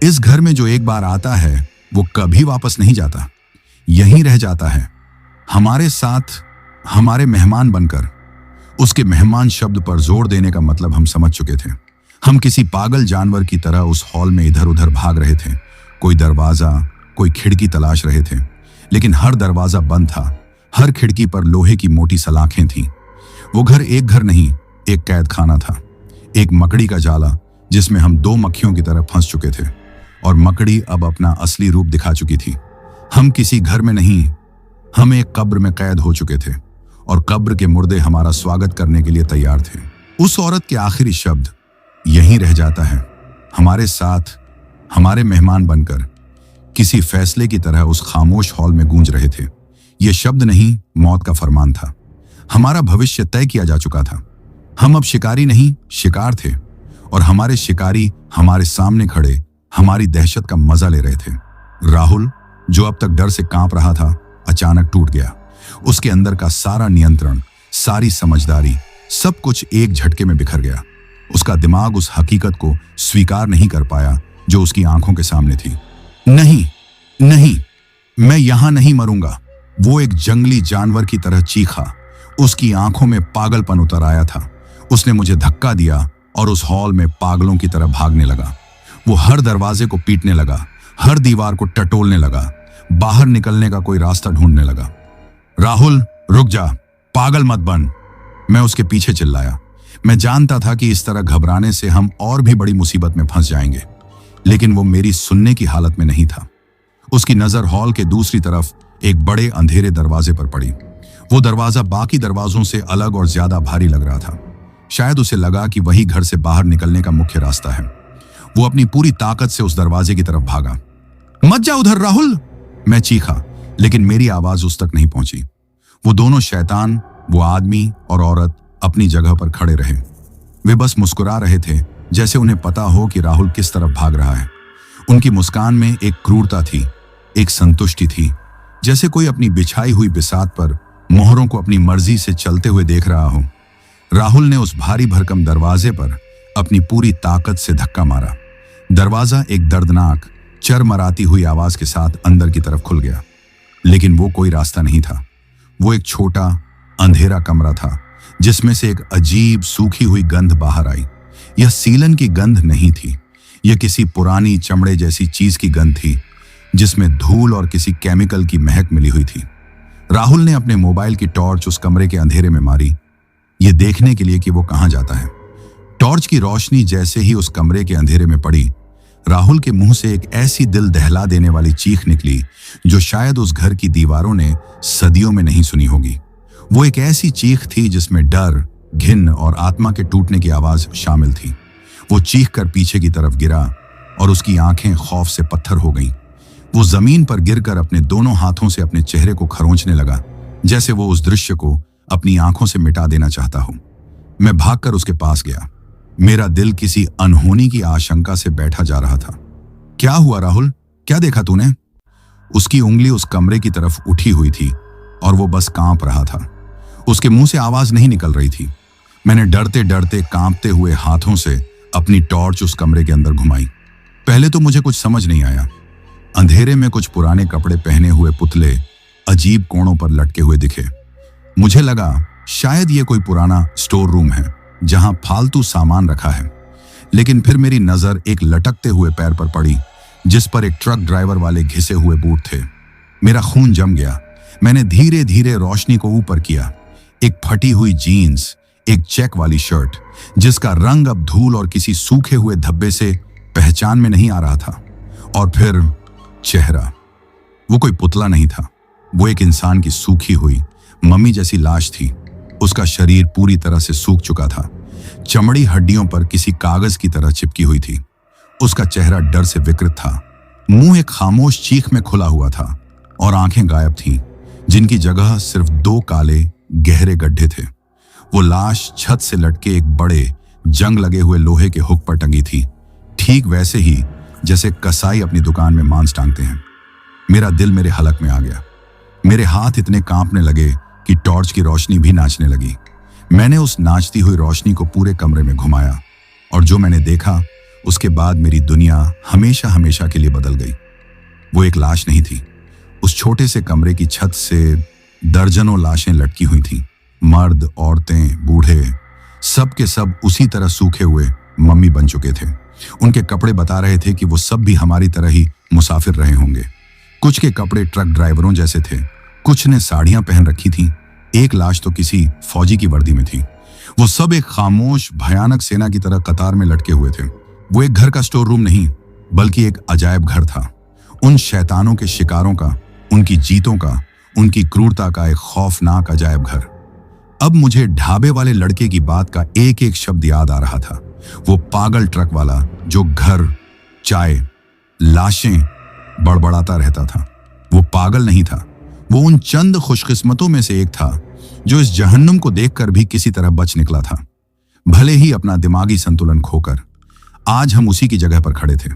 इस घर में जो एक बार आता है वो कभी वापस नहीं जाता, यहीं रह जाता है, हमारे साथ, हमारे मेहमान बनकर। उसके मेहमान शब्द पर जोर देने का मतलब हम समझ चुके थे। हम किसी पागल जानवर की तरह उस हॉल में इधर उधर भाग रहे थे। कोई दरवाजा, कोई खिड़की तलाश रहे थे, लेकिन हर दरवाजा बंद था। हर खिड़की पर लोहे की मोटी सलाखें थीं। वो घर एक घर नहीं, एक कैद खाना था, एक मकड़ी का जाला जिसमें हम दो मक्खियों की तरह फंस चुके थे, और मकड़ी अब अपना असली रूप दिखा चुकी थी। हम किसी घर में नहीं, हम एक कब्र में कैद हो चुके थे, और कब्र के मुर्दे हमारा स्वागत करने के लिए तैयार थे। उस औरत के आखिरी शब्द यहीं रह जाता है, हमारे साथ, हमारे मेहमान बनकर, किसी फैसले की तरह उस खामोश हॉल में गूंज रहे थे। ये शब्द नहीं, मौत का फरमान था। हमारा भविष्य तय किया जा चुका था। हम अब शिकारी नहीं, शिकार थे, और हमारे शिकारी हमारे सामने खड़े हमारी दहशत का मजा ले रहे थे। राहुल, जो अब तक डर से कांप रहा था, अचानक टूट गया। उसके अंदर का सारा नियंत्रण, सारी समझदारी, सब कुछ एक झटके में बिखर गया। उसका दिमाग उस हकीकत को स्वीकार नहीं कर पाया जो उसकी आंखों के सामने थी। नहीं, नहीं, मैं यहां नहीं मरूंगा, वो एक जंगली जानवर की तरह चीखा। उसकी आंखों में पागलपन उतर आया था। उसने मुझे धक्का दिया और उस हॉल में पागलों की तरह भागने लगा। वो हर दरवाजे को पीटने लगा, हर दीवार को टटोलने लगा, बाहर निकलने का कोई रास्ता ढूंढने लगा। राहुल, रुक जा, पागल मत बन, मैं उसके पीछे चिल्लाया। मैं जानता था कि इस तरह घबराने से हम और भी बड़ी मुसीबत में फंस जाएंगे, लेकिन वो मेरी सुनने की हालत में नहीं था। उसकी नजर हॉल के दूसरी तरफ एक बड़े अंधेरे दरवाजे पर पड़ी। वो दरवाजा बाकी दरवाजों से अलग और ज्यादा भारी लग रहा था। शायद उसे लगा कि वही घर से बाहर निकलने का मुख्य रास्ता है। वो अपनी पूरी ताकत से उस दरवाजे की तरफ भागा। मत जा उधर राहुल, मैं चीखा, लेकिन मेरी आवाज उस तक नहीं पहुंची। वो दोनों शैतान, वो आदमी और औरत, अपनी जगह पर खड़े रहे। वे बस मुस्कुरा रहे थे, जैसे उन्हें पता हो कि राहुल किस तरफ भाग रहा है। उनकी मुस्कान में एक क्रूरता थी, एक संतुष्टि थी, जैसे कोई अपनी बिछाई हुई बिसात पर मोहरों को अपनी मर्जी से चलते हुए देख रहा हो। राहुल ने उस भारी भरकम दरवाजे पर अपनी पूरी ताकत से धक्का मारा। दरवाजा एक दर्दनाक, चरमराती हुई आवाज के साथ अंदर की तरफ खुल गया, लेकिन वो कोई रास्ता नहीं था। वो एक छोटा अंधेरा कमरा था जिसमें से एक अजीब सूखी हुई गंध बाहर आई। यह सीलन की गंध नहीं थी, यह किसी पुरानी चमड़े जैसी चीज की गंध थी जिसमें धूल और किसी केमिकल की महक मिली हुई थी। राहुल ने अपने मोबाइल की टॉर्च उस कमरे के अंधेरे में मारी, ये देखने के लिए कि वो कहां जाता है। टॉर्च की रोशनी जैसे ही उस कमरे के अंधेरे में पड़ी, राहुल के मुंह से एक ऐसी दिल दहला देने वाली चीख निकली जो शायद उस घर की दीवारों ने सदियों में नहीं सुनी होगी। वो एक ऐसी चीख थी जिसमें डर, घिन और आत्मा के टूटने की आवाज शामिल थी। वो चीख कर पीछे की तरफ गिरा और उसकी आंखें खौफ से पत्थर हो गईं। वो जमीन पर गिरकर अपने दोनों हाथों से अपने चेहरे को खरोंचने लगा, जैसे वो उस दृश्य को अपनी आंखों से मिटा देना चाहता हो। मैं भागकर उसके पास गया। मेरा दिल किसी अनहोनी की आशंका से बैठा जा रहा था। क्या हुआ राहुल, क्या देखा तूने? उसकी उंगली उस कमरे की तरफ उठी हुई थी और वो बस कांप रहा था। उसके मुंह से आवाज नहीं निकल रही थी। मैंने डरते डरते कांपते हुए हाथों से अपनी टॉर्च उस कमरे के अंदर घुमाई। पहले तो मुझे कुछ समझ नहीं आया। अंधेरे में कुछ पुराने कपड़े पहने हुए पुतले अजीब कोणों पर लटके हुए दिखे। मुझे लगा शायद ये कोई पुराना स्टोर रूम है जहां फालतू सामान रखा है। लेकिन फिर मेरी नजर एक लटकते हुए पैर पर पड़ी जिस पर एक ट्रक ड्राइवर वाले घिसे हुए बूट थे। मेरा खून जम गया। मैंने धीरे धीरे रोशनी को ऊपर किया। एक फटी हुई जीन्स, एक चेक वाली शर्ट जिसका रंग अब धूल और किसी सूखे हुए धब्बे से पहचान में नहीं आ रहा था। और फिर चेहरा। वो कोई पुतला नहीं था, वो एक इंसान की सूखी हुई मम्मी जैसी लाश थी। उसका शरीर पूरी तरह से सूख चुका था। चमड़ी हड्डियों पर किसी कागज की तरह चिपकी हुई थी। उसका चेहरा डर से विकृत था। मुंह एक खामोश चीख में खुला हुआ था और आंखें गायब थीं, जिनकी जगह सिर्फ 2 काले गहरे गड्ढे थे। वो लाश छत से लटके एक बड़े जंग लगे हुए लोहे के हुक पर टंगी थी, ठीक वैसे ही जैसे कसाई अपनी दुकान में मांस टांगते हैं। मेरा दिल मेरे हलक में आ गया। मेरे हाथ इतने कांपने लगे कि टॉर्च की रोशनी भी नाचने लगी। मैंने उस नाचती हुई रोशनी को पूरे कमरे में घुमाया और जो मैंने देखा उसके बाद मेरी दुनिया हमेशा हमेशा के लिए बदल गई। वो एक लाश नहीं थी। उस छोटे से कमरे की छत से दर्जनों लाशें लटकी हुई थीं। मर्द, औरतें, बूढ़े, सब के सब उसी तरह सूखे हुए मम्मी बन चुके थे। उनके कपड़े बता रहे थे कि वो सब भी हमारी तरह ही मुसाफिर रहे होंगे। कुछ के कपड़े ट्रक ड्राइवरों जैसे थे, कुछ ने साड़ियां पहन रखी थीं। एक लाश तो किसी फौजी की वर्दी में थी। वो सब एक खामोश भयानक सेना की तरह कतार में लटके हुए थे। वो एक घर का स्टोर रूम नहीं बल्कि एक अजायब घर था। उन शैतानों के शिकारों का, उनकी जीतों का, उनकी क्रूरता का एक खौफनाक अजायब घर। अब मुझे ढाबे वाले लड़के की बात का एक एक शब्द याद आ रहा था। वो पागल ट्रक वाला जो घर, चाय, लाशें बड़बड़ाता रहता था। वो पागल नहीं था, वो उन चंद खुशकिस्मतों में से एक था जो इस जहन्नुम को देखकर भी किसी तरह बच निकला था, भले ही अपना दिमागी संतुलन खोकर। आज हम उसी की जगह पर खड़े थे।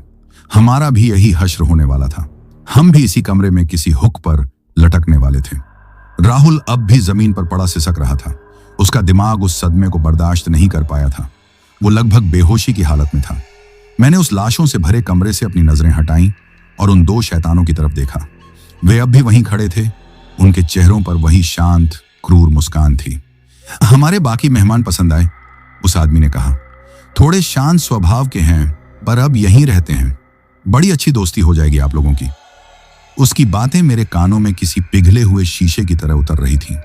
हमारा भी यही हश्र होने वाला था। हम भी इसी कमरे में किसी हुक पर लटकने वाले थे। राहुल अब भी जमीन पर पड़ा सिसक रहा था। उसका दिमाग उस सदमे को बर्दाश्त नहीं कर पाया था। वो लगभग बेहोशी की हालत में था। मैंने उस लाशों से भरे कमरे से अपनी नजरें हटाईं और उन 2 शैतानों की तरफ देखा। वे अब भी वहीं खड़े थे। उनके चेहरों पर वही शांत, क्रूर मुस्कान थी। हमारे बाकी मेहमान पसंद आए, उस आदमी ने कहा। थोड़े शांत स्वभाव के हैं पर अब यहीं रहते हैं। बड़ी अच्छी दोस्ती हो जाएगी आप लोगों की। उसकी बातें मेरे कानों में किसी पिघले हुए शीशे की तरह उतर रही थीं।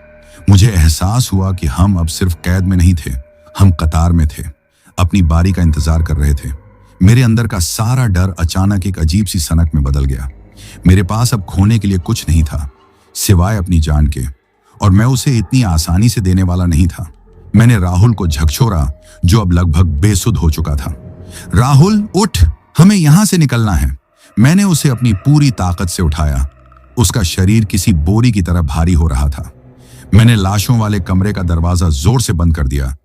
मुझे एहसास हुआ कि हम अब सिर्फ कैद में नहीं थे, हम कतार में थे, अपनी बारी का इंतजार कर रहे थे। मेरे अंदर का सारा डर अचानक एक अजीब सी सनक में बदल गया। मेरे पास अब खोने के लिए कुछ नहीं था सिवाय अपनी जान के, और मैं उसे इतनी आसानी से देने वाला नहीं था। मैंने राहुल को झकझोरा जो अब लगभग बेसुध हो चुका था। राहुल उठ, हमें यहां से निकलना है। मैंने उसे अपनी पूरी ताकत से उठाया। उसका शरीर किसी बोरी की तरह भारी हो रहा था। मैंने लाशों वाले कमरे का दरवाजा जोर से बंद कर दिया,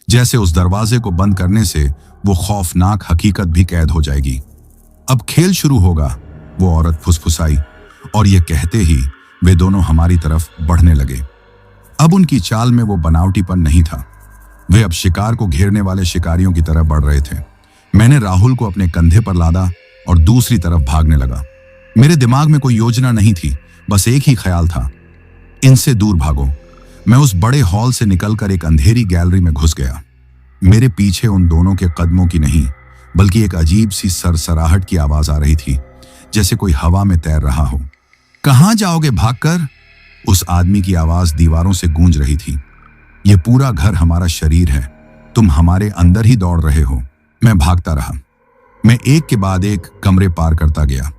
जैसे उस दरवाजे को बंद करने से वो खौफनाक हकीकत भी कैद हो जाएगी। अब खेल शुरू होगा, वो औरत फुसफुसाई, और ये कहते ही वे दोनों हमारी तरफ बढ़ने लगे। अब उनकी चाल में वो बनावटीपन नहीं था। वे अब शिकार को घेरने वाले शिकारियों की तरह बढ़ रहे थे। मैंने राहुल को अपने कंधे पर लादा और दूसरी तरफ भागने लगा। मेरे दिमाग में कोई योजना नहीं थी, बस एक ही ख्याल था, इनसे दूर भागो। मैं उस बड़े हॉल से निकलकर एक अंधेरी गैलरी में घुस गया। मेरे पीछे उन दोनों के कदमों की नहीं बल्कि एक अजीब सी सरसराहट की आवाज आ रही थी, जैसे कोई हवा में तैर रहा हो। कहां जाओगे भागकर? उस आदमी की आवाज दीवारों से गूंज रही थी। ये पूरा घर हमारा शरीर है, तुम हमारे अंदर ही दौड़ रहे हो। मैं भागता रहा। मैं एक के बाद एक कमरे पार करता गया।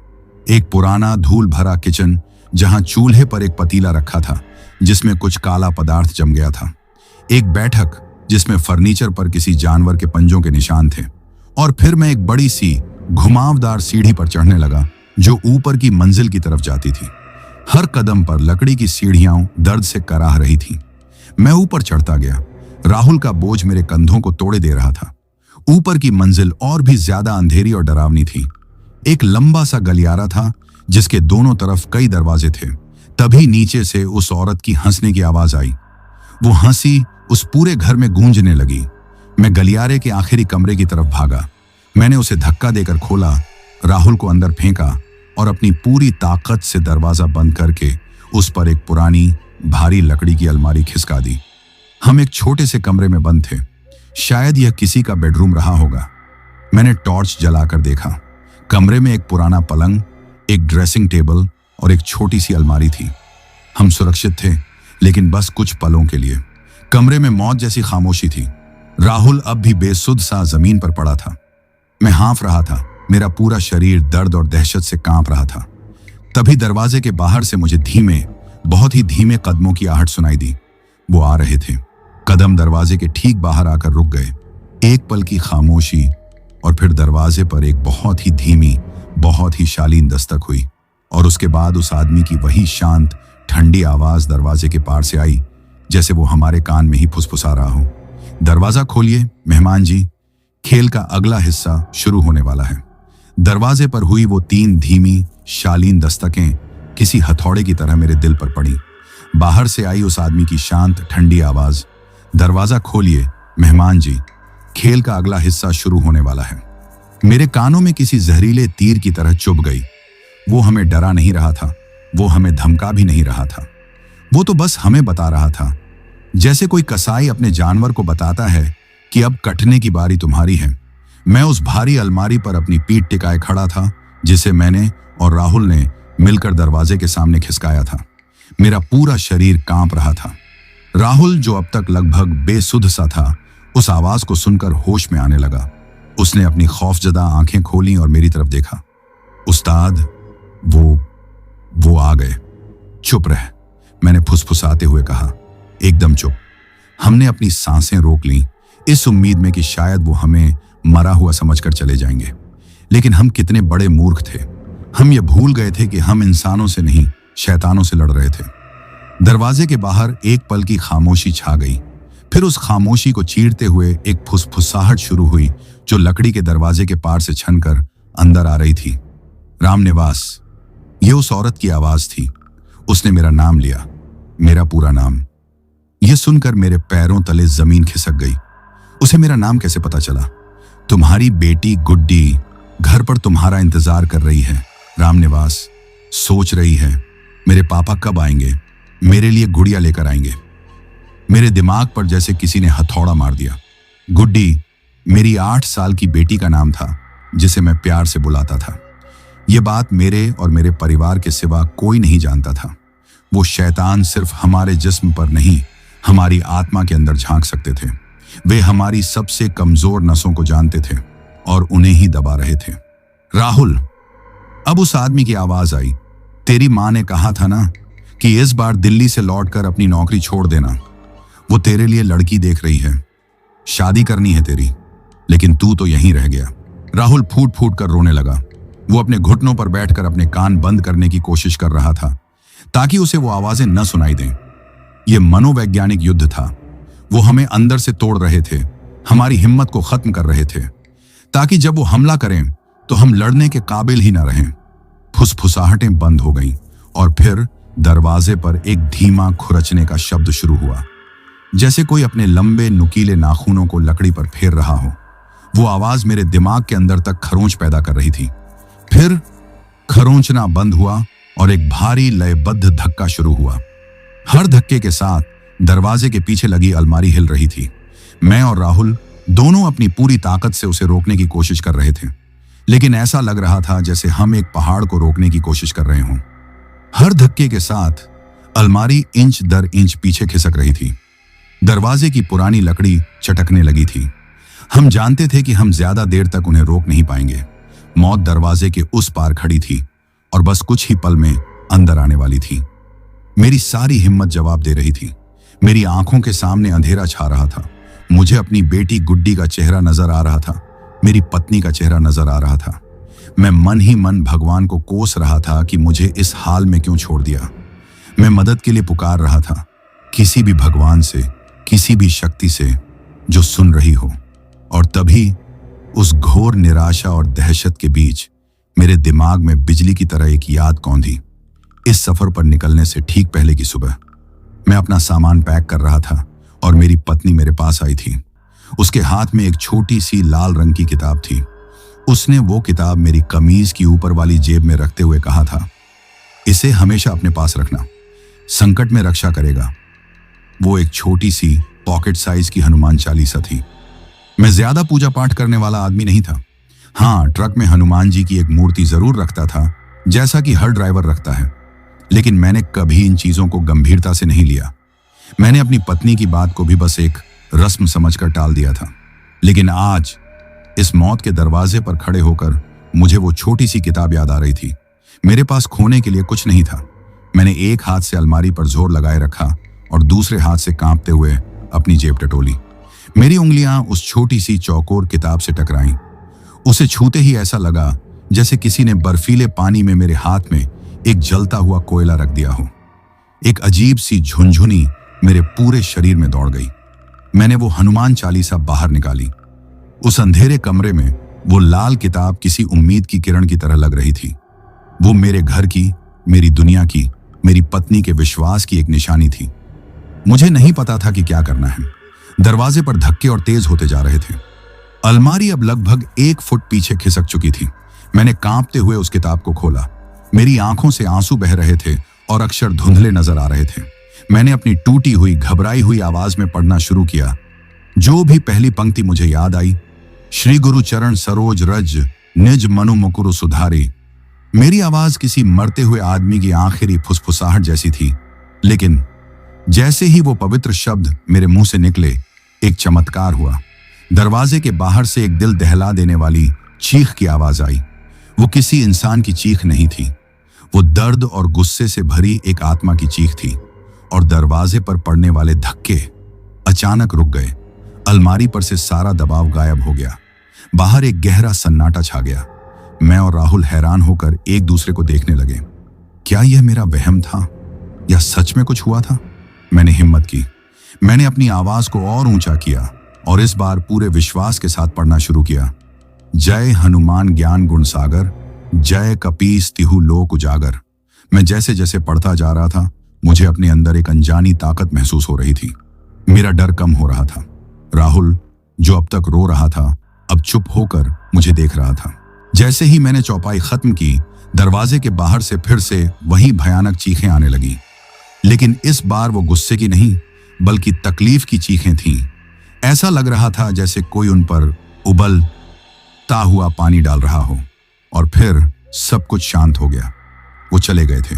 एक पुराना धूल भरा किचन, जहां चूल्हे पर एक पतीला रखा था जिसमें कुछ काला पदार्थ जम गया था। एक बैठक जिसमें फर्नीचर पर किसी जानवर के पंजों के निशान थे। और फिर मैं एक बड़ी सी घुमावदार सीढ़ी पर चढ़ने लगा जो ऊपर की मंजिल की तरफ जाती थी। हर कदम पर लकड़ी की सीढ़ियां दर्द से कराह रही थीं। मैं ऊपर चढ़ता गया। राहुल का बोझ मेरे कंधों को तोड़े दे रहा था। ऊपर की मंजिल और भी ज्यादा अंधेरी और डरावनी थी। एक लंबा सा गलियारा था जिसके दोनों तरफ कई दरवाजे थे। तभी नीचे से उस औरत की हंसने की आवाज आई। वो हंसी उस पूरे घर में गूंजने लगी। मैं गलियारे के आखिरी कमरे की तरफ भागा। मैंने उसे धक्का देकर खोला, राहुल को अंदर फेंका और अपनी पूरी ताकत से दरवाजा बंद करके उस पर एक पुरानी भारी लकड़ी की अलमारी खिसका दी। हम एक छोटे से कमरे में बंद थे। शायद यह किसी का बेडरूम रहा होगा। मैंने टॉर्च जलाकर देखा। कमरे में एक पुराना पलंग, एक ड्रेसिंग टेबल और एक छोटी सी अलमारी थी। हम सुरक्षित थे, लेकिन बस कुछ पलों के लिए। कमरे में मौत जैसी खामोशी थी। राहुल अब भी बेसुध सा जमीन पर पड़ा था। मैं हाँफ रहा था। मेरा पूरा शरीर दर्द और दहशत से कांप रहा था। तभी दरवाजे के बाहर से मुझे धीमे, बहुत ही धीमे कदमों की आहट सुनाई दी। वो आ रहे थे। कदम दरवाजे के ठीक बाहर आकर रुक गए। एक पल की खामोशी और फिर दरवाजे पर एक बहुत ही धीमी, बहुत ही शालीन दस्तक हुई। और उसके बाद उस आदमी की वही शांत, ठंडी आवाज दरवाजे के पार से आई, जैसे वो हमारे कान में ही फुसफुसा रहा हो। दरवाजा खोलिए मेहमान जी, खेल का अगला हिस्सा शुरू होने वाला है। दरवाजे पर हुई वो 3 धीमी, शालीन दस्तकें किसी हथौड़े की तरह मेरे दिल पर पड़ी। बाहर से आई उस आदमी की शांत, ठंडी आवाज, दरवाजा खोलिए मेहमान जी, खेल का अगला हिस्सा शुरू होने वाला है। मेरे कानों में किसी जहरीले तीर की तरह चुभ गई। वो हमें डरा नहीं रहा था, वो हमें धमका भी नहीं रहा था। वो तो बस हमें बता रहा था, जैसे कोई कसाई अपने जानवर को बताता है कि अब कटने की बारी तुम्हारी है। मैं उस भारी अलमारी पर अपनी पीठ टिकाए खड़ा था, जिसे मैंने और राहुल ने मिलकर दरवाजे के सामने खिसकाया था। मेरा पूरा शरीर कांप रहा था। राहुल, जो अब तक लगभग बेसुध सा था, उस आवाज को सुनकर होश में आने लगा। उसने अपनी खौफजदा आंखें खोली और मेरी तरफ देखा। उस्ताद, वो आ गए। चुप रह, मैंने फुसफुसाते हुए कहा। एकदम चुप। हमने अपनी सांसें रोक लीं, इस उम्मीद में कि शायद वो हमें मरा हुआ समझकर चले जाएंगे। लेकिन हम कितने बड़े मूर्ख थे। हम ये भूल गए थे कि हम इंसानों से नहीं, शैतानों से लड़ रहे थे। दरवाजे के बाहर एक पल की खामोशी छा गई। फिर उस खामोशी को चीरते हुए एक फुसफुसाहट शुरू हुई, जो लकड़ी के दरवाजे के पार से छनकर अंदर आ रही थी। रामनिवास, ये उस औरत की आवाज थी। उसने मेरा नाम लिया, मेरा पूरा नाम। यह सुनकर मेरे पैरों तले जमीन खिसक गई। उसे मेरा नाम कैसे पता चला? तुम्हारी बेटी गुड्डी घर पर तुम्हारा इंतजार कर रही है रामनिवास। सोच रही है मेरे पापा कब आएंगे, मेरे लिए गुड़िया लेकर आएंगे। मेरे दिमाग पर जैसे किसी ने हथौड़ा मार दिया। गुड्डी मेरी 8 साल की बेटी का नाम था, जिसे मैं प्यार से बुलाता था। यह बात मेरे और मेरे परिवार के सिवा कोई नहीं जानता था। वो शैतान सिर्फ हमारे जिस्म पर नहीं, हमारी आत्मा के अंदर झांक सकते थे। वे हमारी सबसे कमजोर नसों को जानते थे और उन्हें ही दबा रहे थे। राहुल, अब उस आदमी की आवाज आई। तेरी माँ ने कहा था ना कि इस बार दिल्ली से लौटकर अपनी नौकरी छोड़ देना। वो तेरे लिए लड़की देख रही है, शादी करनी है तेरी, लेकिन तू तो यहीं रह गया। राहुल फूट फूट कर रोने लगा। वो अपने घुटनों पर बैठकर अपने कान बंद करने की कोशिश कर रहा था, ताकि उसे वो आवाजें न सुनाई दें। यह मनोवैज्ञानिक युद्ध था। वो हमें अंदर से तोड़ रहे थे, हमारी हिम्मत को खत्म कर रहे थे, ताकि जब वो हमला करें तो हम लड़ने के काबिल ही ना रहें। फुसफुसाहटें बंद हो गईं और फिर दरवाजे पर एक धीमा खुरचने का शब्द शुरू हुआ, जैसे कोई अपने लंबे नुकीले नाखूनों को लकड़ी पर फेर रहा हो। वो आवाज मेरे दिमाग के अंदर तक खरोंच पैदा कर रही थी। फिर खरोंचना बंद हुआ और एक भारी लयबद्ध धक्का शुरू हुआ। हर धक्के के साथ दरवाजे के पीछे लगी अलमारी हिल रही थी। मैं और राहुल दोनों अपनी पूरी ताकत से उसे रोकने की कोशिश कर रहे थे, लेकिन ऐसा लग रहा था जैसे हम एक पहाड़ को रोकने की कोशिश कर रहे हों। हर धक्के के साथ अलमारी इंच दर इंच पीछे खिसक रही थी। दरवाजे की पुरानी लकड़ी चटकने लगी थी। हम जानते थे कि हम ज्यादा देर तक उन्हें रोक नहीं पाएंगे, मौत दरवाजे के उस पार खड़ी थी और बस कुछ ही पल में अंदर आने वाली थी। मेरी सारी हिम्मत जवाब दे रही थी। मेरी आंखों के सामने अंधेरा छा रहा था। मुझे अपनी बेटी गुड्डी का चेहरा नजर आ रहा था, मेरी पत्नी का चेहरा नजर आ रहा था। मैं मन ही मन भगवान को कोस रहा था कि मुझे इस हाल में क्यों छोड़ दिया। मैं मदद के लिए पुकार रहा था, किसी भी भगवान से, किसी भी शक्ति से जो सुन रही हो। और तभी उस घोर निराशा और दहशत के बीच मेरे दिमाग में बिजली की तरह एक याद कौंधी। इस सफर पर निकलने से ठीक पहले की सुबह मैं अपना सामान पैक कर रहा था और मेरी पत्नी मेरे पास आई थी। उसके हाथ में एक छोटी सी लाल रंग की किताब थी। उसने वो किताब मेरी कमीज की ऊपर वाली जेब में रखते हुए कहा था, इसे हमेशा अपने पास रखना, संकट में रक्षा करेगा। वो एक छोटी सी पॉकेट साइज की हनुमान चालीसा थी। मैं ज्यादा पूजा पाठ करने वाला आदमी नहीं था। हाँ, ट्रक में हनुमान जी की एक मूर्ति जरूर रखता था, जैसा कि हर ड्राइवर रखता है, लेकिन मैंने कभी इन चीजों को गंभीरता से नहीं लिया। मैंने अपनी पत्नी की बात को भी बस एक रस्म समझकर टाल दिया था। लेकिन आज इस मौत के दरवाजे पर खड़े होकर मुझे वो छोटी सी किताब याद आ रही थी। मेरे पास खोने के लिए कुछ नहीं था। मैंने एक हाथ से अलमारी पर जोर लगाए रखा और दूसरे हाथ से कांपते हुए अपनी जेब टटोली। मेरी उंगलियां उस छोटी सी चौकोर किताब से टकराईं। उसे छूते ही ऐसा लगा जैसे किसी ने बर्फीले पानी में मेरे हाथ में एक जलता हुआ कोयला रख दिया हो। एक अजीब सी झुनझुनी मेरे पूरे शरीर में दौड़ गई। मैंने वो हनुमान चालीसा बाहर निकाली। उस अंधेरे कमरे में वो लाल किताब किसी उम्मीद की किरण की तरह लग रही थी। वो मेरे घर की, मेरी दुनिया की, मेरी पत्नी के विश्वास की एक निशानी थी। मुझे नहीं पता था कि क्या करना है। दरवाजे पर धक्के और तेज होते जा रहे थे। अलमारी अब लगभग 1 फुट पीछे खिसक चुकी थी। मैंने कांपते हुए उस किताब को खोला। मेरी आंखों से आंसू बह रहे थे और अक्षर धुंधले नजर आ रहे थे। मैंने अपनी टूटी हुई, घबराई हुई आवाज में पढ़ना शुरू किया। जो भी पहली पंक्ति मुझे याद आई, श्री गुरु चरण सरोज रज निज मनु मुकुरु सुधारी। मेरी आवाज किसी मरते हुए आदमी की आखिरी फुसफुसाहट जैसी थी, लेकिन जैसे ही वो पवित्र शब्द मेरे मुंह से निकले, एक चमत्कार हुआ। दरवाजे के बाहर से एक दिल दहला देने वाली चीख की आवाज आई। वो किसी इंसान की चीख नहीं थी, वो दर्द और गुस्से से भरी एक आत्मा की चीख थी। और दरवाजे पर पड़ने वाले धक्के अचानक रुक गए। अलमारी पर से सारा दबाव गायब हो गया। बाहर एक गहरा सन्नाटा छा गया। मैं और राहुल हैरान होकर एक दूसरे को देखने लगे। क्या यह मेरा वहम था या सच में कुछ हुआ था? मैंने हिम्मत की। मैंने अपनी आवाज को और ऊंचा किया और इस बार पूरे विश्वास के साथ पढ़ना शुरू किया। जय हनुमान ज्ञान गुण सागर, जय कपीस तिहु लोक उजागर। मैं जैसे जैसे पढ़ता जा रहा था, मुझे अपने अंदर एक अनजानी ताकत महसूस हो रही थी। मेरा डर कम हो रहा था। राहुल, जो अब तक रो रहा था, अब चुप होकर मुझे देख रहा था। जैसे ही मैंने चौपाई खत्म की, दरवाजे के बाहर से फिर से वही भयानक चीखें आने लगी। लेकिन इस बार वो गुस्से की नहीं, बल्कि तकलीफ की चीखें थीं। ऐसा लग रहा था जैसे कोई उन पर उबलता हुआ पानी डाल रहा हो। और फिर सब कुछ शांत हो गया। वो चले गए थे,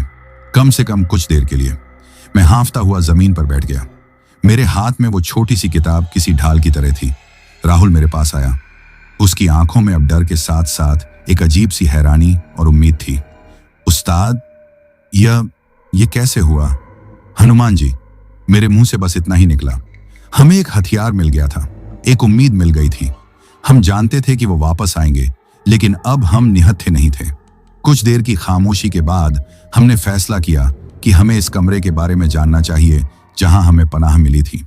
कम से कम कुछ देर के लिए। मैं हांफता हुआ जमीन पर बैठ गया। मेरे हाथ में वो छोटी सी किताब किसी ढाल की तरह थी। राहुल मेरे पास आया। उसकी आंखों में अब डर के साथ साथ एक अजीब सी हैरानी और उम्मीद थी। उस्ताद, ये कैसे हुआ? हनुमान जी, मेरे मुंह से बस इतना ही निकला। हमें एक हथियार मिल गया था, एक उम्मीद मिल गई थी। हम जानते थे कि वो वापस आएंगे, लेकिन अब हम निहत्थे नहीं थे। कुछ देर की खामोशी के बाद हमने फैसला किया कि हमें इस कमरे के बारे में जानना चाहिए जहां हमें पनाह मिली थी।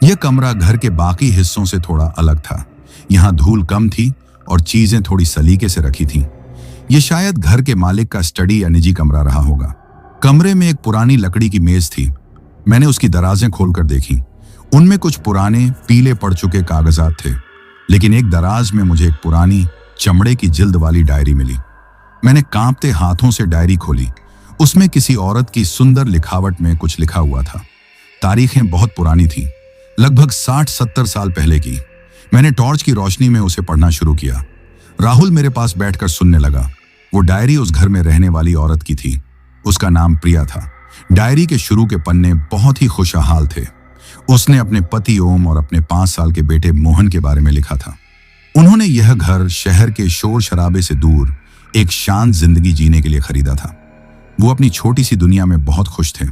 यह कमरा घर के बाकी हिस्सों से थोड़ा अलग था। यहाँ धूल कम थी और चीजें थोड़ी सलीके से रखी थीं। यह शायद घर के मालिक का स्टडी या निजी कमरा रहा होगा। कमरे में एक पुरानी लकड़ी की मेज थी। मैंने उसकी दराजें खोलकर देखी। उनमें कुछ पुराने पीले पड़ चुके कागजात थे, लेकिन एक दराज में मुझे एक पुरानी चमड़े की जिल्द वाली डायरी मिली। मैंने कांपते हाथों से डायरी खोली। उसमें किसी औरत की सुंदर लिखावट में कुछ लिखा हुआ था। तारीखें बहुत पुरानी थीं, लगभग 60-70 साल पहले की। मैंने टॉर्च की रोशनी में उसे पढ़ना शुरू किया। राहुल मेरे पास बैठकर सुनने लगा। वो डायरी उस घर में रहने वाली औरत की थी। उसका नाम प्रिया था। डायरी के शुरू के पन्ने बहुत ही खुशहाल थे। उसने अपने पति ओम और अपने 5 साल के बेटे मोहन के बारे में लिखा था। उन्होंने यह घर शहर के शोर शराबे से दूर एक शांत जिंदगी जीने के लिए खरीदा था। वो अपनी छोटी सी दुनिया में बहुत खुश थे,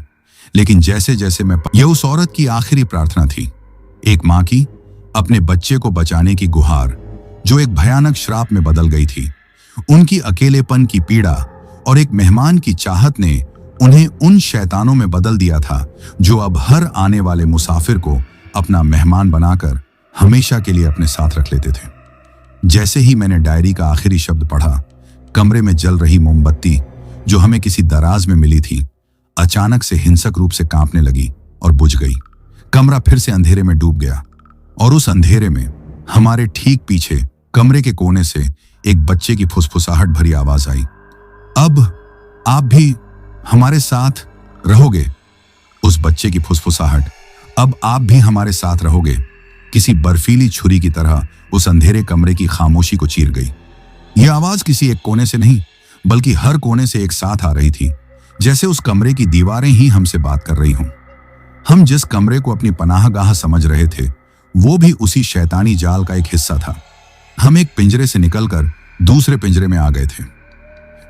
लेकिन जैसे जैसे यह उस औरत की आखिरी प्रार्थना थी, एक मां की अपने बच्चे को बचाने की गुहार, जो एक भयानक श्राप में बदल गई थी। उनकी अकेलेपन की पीड़ा और एक मेहमान की चाहत ने उन्हें उन शैतानों में बदल दिया था जो अब हर आने वाले मुसाफिर को अपना मेहमान बनाकर हमेशा के लिए अपने साथ रख लेते थे। जैसे ही मैंने डायरी का आखिरी शब्द पढ़ा, कमरे में जल रही मोमबत्ती जो हमें किसी दराज में मिली थी, अचानक से हिंसक रूप से कांपने लगी और बुझ गई। कमरा फिर से अंधेरे में डूब गया और उस अंधेरे में हमारे ठीक पीछे कमरे के कोने से एक बच्चे की फुसफुसाहट भरी आवाज आई, अब आप भी हमारे साथ रहोगे। उस बच्चे की फुसफुसाहट, अब आप भी हमारे साथ रहोगे, किसी बर्फीली छुरी की तरह उस अंधेरे कमरे की खामोशी को चीर गई। यह आवाज किसी एक कोने से नहीं, बल्कि हर कोने से एक साथ आ रही थी, जैसे उस कमरे की दीवारें ही हमसे बात कर रही हों। हम जिस कमरे को अपनी पनाहगाह समझ रहे थे, वो भी उसी शैतानी जाल का एक हिस्सा था। हम एक पिंजरे से निकलकर दूसरे पिंजरे में आ गए थे।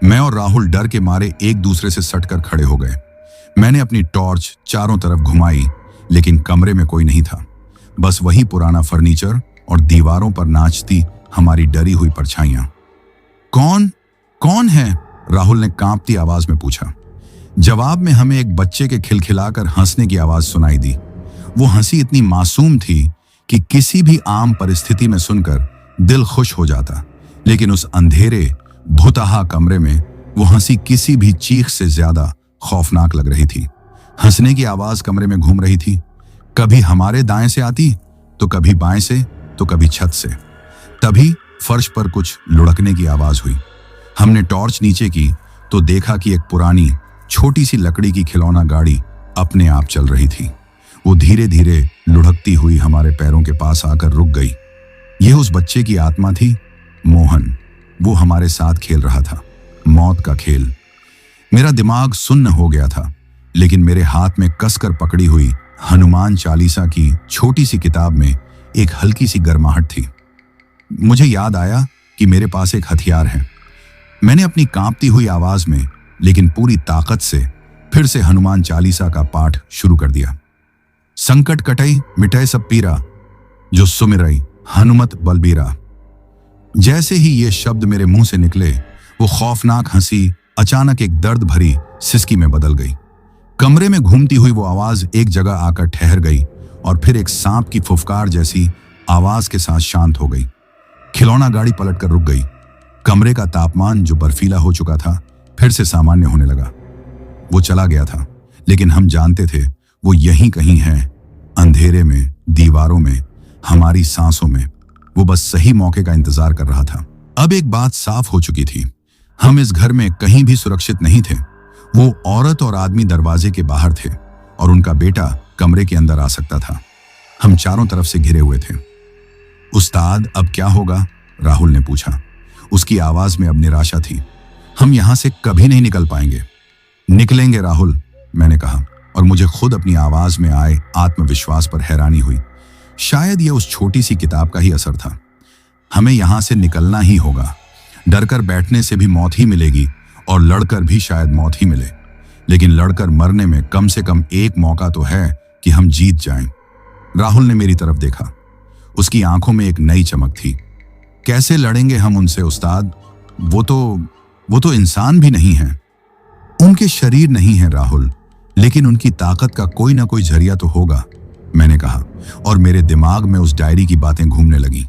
मैं और राहुल डर के मारे एक दूसरे से सटकर खड़े हो गए। मैंने अपनी टॉर्च चारों तरफ घुमाई, लेकिन कमरे में कोई नहीं था, बस वही पुराना फर्नीचर और दीवारों पर नाचती हमारी डरी हुई परछाइयां। कौन कौन है? राहुल ने कांपती आवाज में पूछा। जवाब में हमें एक बच्चे के खिलखिलाकर हंसने की आवाज सुनाई दी। वो हंसी इतनी मासूम थी कि किसी भी आम परिस्थिति में सुनकर दिल खुश हो जाता, लेकिन उस अंधेरे भुतहा कमरे में वो हंसी किसी भी चीख से ज्यादा खौफनाक लग रही थी। हंसने की आवाज कमरे में घूम रही थी, कभी हमारे दाएं से आती, तो कभी बाएं से, तो कभी छत से। तभी फर्श पर कुछ लुढ़कने की आवाज हुई। हमने टॉर्च नीचे की तो देखा कि एक पुरानी छोटी सी लकड़ी की खिलौना गाड़ी अपने आप चल रही थी। वो धीरे धीरे लुढ़कती हुई हमारे पैरों के पास आकर रुक गई। यह उस बच्चे की आत्मा थी, मोहन। वो हमारे साथ खेल रहा था, मौत का खेल। मेरा दिमाग सुन्न हो गया था, लेकिन मेरे हाथ में कसकर पकड़ी हुई हनुमान चालीसा की छोटी सी किताब में एक हल्की सी गर्माहट थी। मुझे याद आया कि मेरे पास एक हथियार है। मैंने अपनी कांपती हुई आवाज में, लेकिन पूरी ताकत से फिर से हनुमान चालीसा का पाठ शुरू कर दिया। संकट कटई मिटय सब पीरा, जो सुमिरई हनुमत बलबीरा। जैसे ही ये शब्द मेरे मुंह से निकले, वो खौफनाक हंसी अचानक एक दर्द भरी सिसकी में बदल गई। कमरे में घूमती हुई वो आवाज एक जगह आकर ठहर गई और फिर एक सांप की फुफकार जैसी आवाज के साथ शांत हो गई। खिलौना गाड़ी पलटकर रुक गई। कमरे का तापमान जो बर्फीला हो चुका था, फिर से सामान्य होने लगा। वो चला गया था, लेकिन हम जानते थे वो यहीं कहीं है, अंधेरे में, दीवारों में, हमारी सांसों में। वो बस सही मौके का इंतजार कर रहा था। अब एक बात साफ हो चुकी थी, हम इस घर में कहीं भी सुरक्षित नहीं थे। वो औरत और आदमी दरवाजे के बाहर थे और उनका बेटा कमरे के अंदर आ सकता था। हम चारों तरफ से घिरे हुए थे। उस्ताद, अब क्या होगा? राहुल ने पूछा। उसकी आवाज में अब निराशा थी। हम यहां से कभी नहीं निकल पाएंगे। निकलेंगे राहुल, मैंने कहा, और मुझे खुद अपनी आवाज में आए आत्मविश्वास पर हैरानी हुई। शायद यह उस छोटी सी किताब का ही असर था। हमें यहां से निकलना ही होगा। डरकर बैठने से भी मौत ही मिलेगी और लड़कर भी शायद मौत ही मिले, लेकिन लड़कर मरने में कम से कम एक मौका तो है कि हम जीत जाएं। राहुल ने मेरी तरफ देखा। उसकी आंखों में एक नई चमक थी। कैसे लड़ेंगे हम उनसे उस्ताद? वो तो इंसान भी नहीं है। उनके शरीर नहीं है राहुल, लेकिन उनकी ताकत का कोई ना कोई जरिया तो होगा, मैंने कहा, और मेरे दिमाग में उस डायरी की बातें घूमने लगी।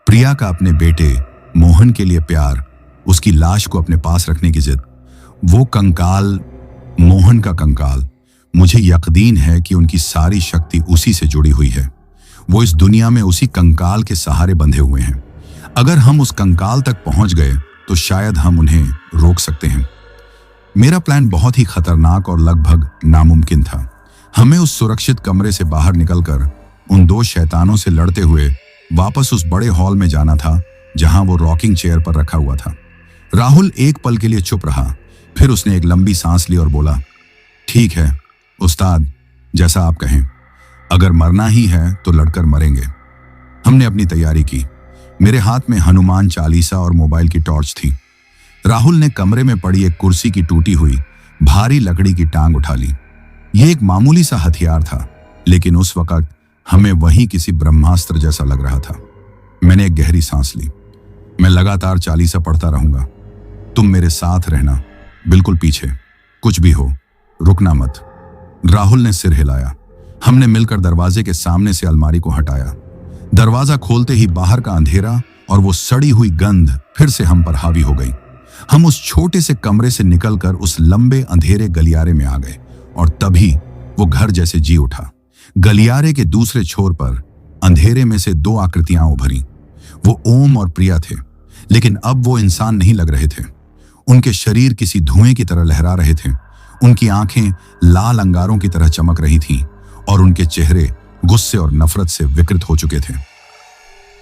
प्रिया का अपने बेटे मोहन के लिए प्यार, उसकी लाश को अपने पास रखने की जिद, वो कंकाल, मोहन का कंकाल। मुझे यकीन है कि उनकी सारी शक्ति उसी से जुड़ी हुई है। वो इस दुनिया में उसी कंकाल के सहारे बंधे हुए हैं। अगर हम उस कंकाल तक पहुंच गए तो शायद हम उन्हें रोक सकते हैं। मेरा प्लान बहुत ही खतरनाक और लगभग नामुमकिन था। हमें उस सुरक्षित कमरे से बाहर निकलकर उन दो शैतानों से लड़ते हुए वापस उस बड़े हॉल में जाना था जहां वो रॉकिंग चेयर पर रखा हुआ था। राहुल एक पल के लिए चुप रहा, फिर उसने एक लंबी सांस ली और बोला, ठीक है उस्ताद, जैसा आप कहें। अगर मरना ही है तो लड़कर मरेंगे। हमने अपनी तैयारी की। मेरे हाथ में हनुमान चालीसा और मोबाइल की टॉर्च थी। राहुल ने कमरे में पड़ी एक कुर्सी की टूटी हुई भारी लकड़ी की टांग उठा ली। यह एक मामूली सा हथियार था, लेकिन उस वक्त हमें वही किसी ब्रह्मास्त्र जैसा लग रहा था। मैंने एक गहरी सांस ली। मैं लगातार चालीसा पढ़ता रहूंगा। तुम मेरे साथ रहना, बिल्कुल पीछे, कुछ भी हो, रुकना मत। राहुल ने सिर हिलाया। हमने मिलकर दरवाजे के सामने से अलमारी को हटाया। दरवाजा खोलते ही बाहर का अंधेरा और वो सड़ी हुई गंध फिर से हम पर हावी हो गई। हम उस छोटे से कमरे से निकलकर उस लंबे अंधेरे गलियारे में आ गए और तभी वो घर जैसे जी उठा। गलियारे के दूसरे छोर पर अंधेरे में से दो आकृतियां उभरी। वो ओम और प्रिया थे, लेकिन अब वो इंसान नहीं लग रहे थे। उनके शरीर किसी धुएं की तरह लहरा रहे थे। उनकी आंखें लाल अंगारों की तरह चमक रही थीं और उनके चेहरे गुस्से और नफरत से विकृत हो चुके थे।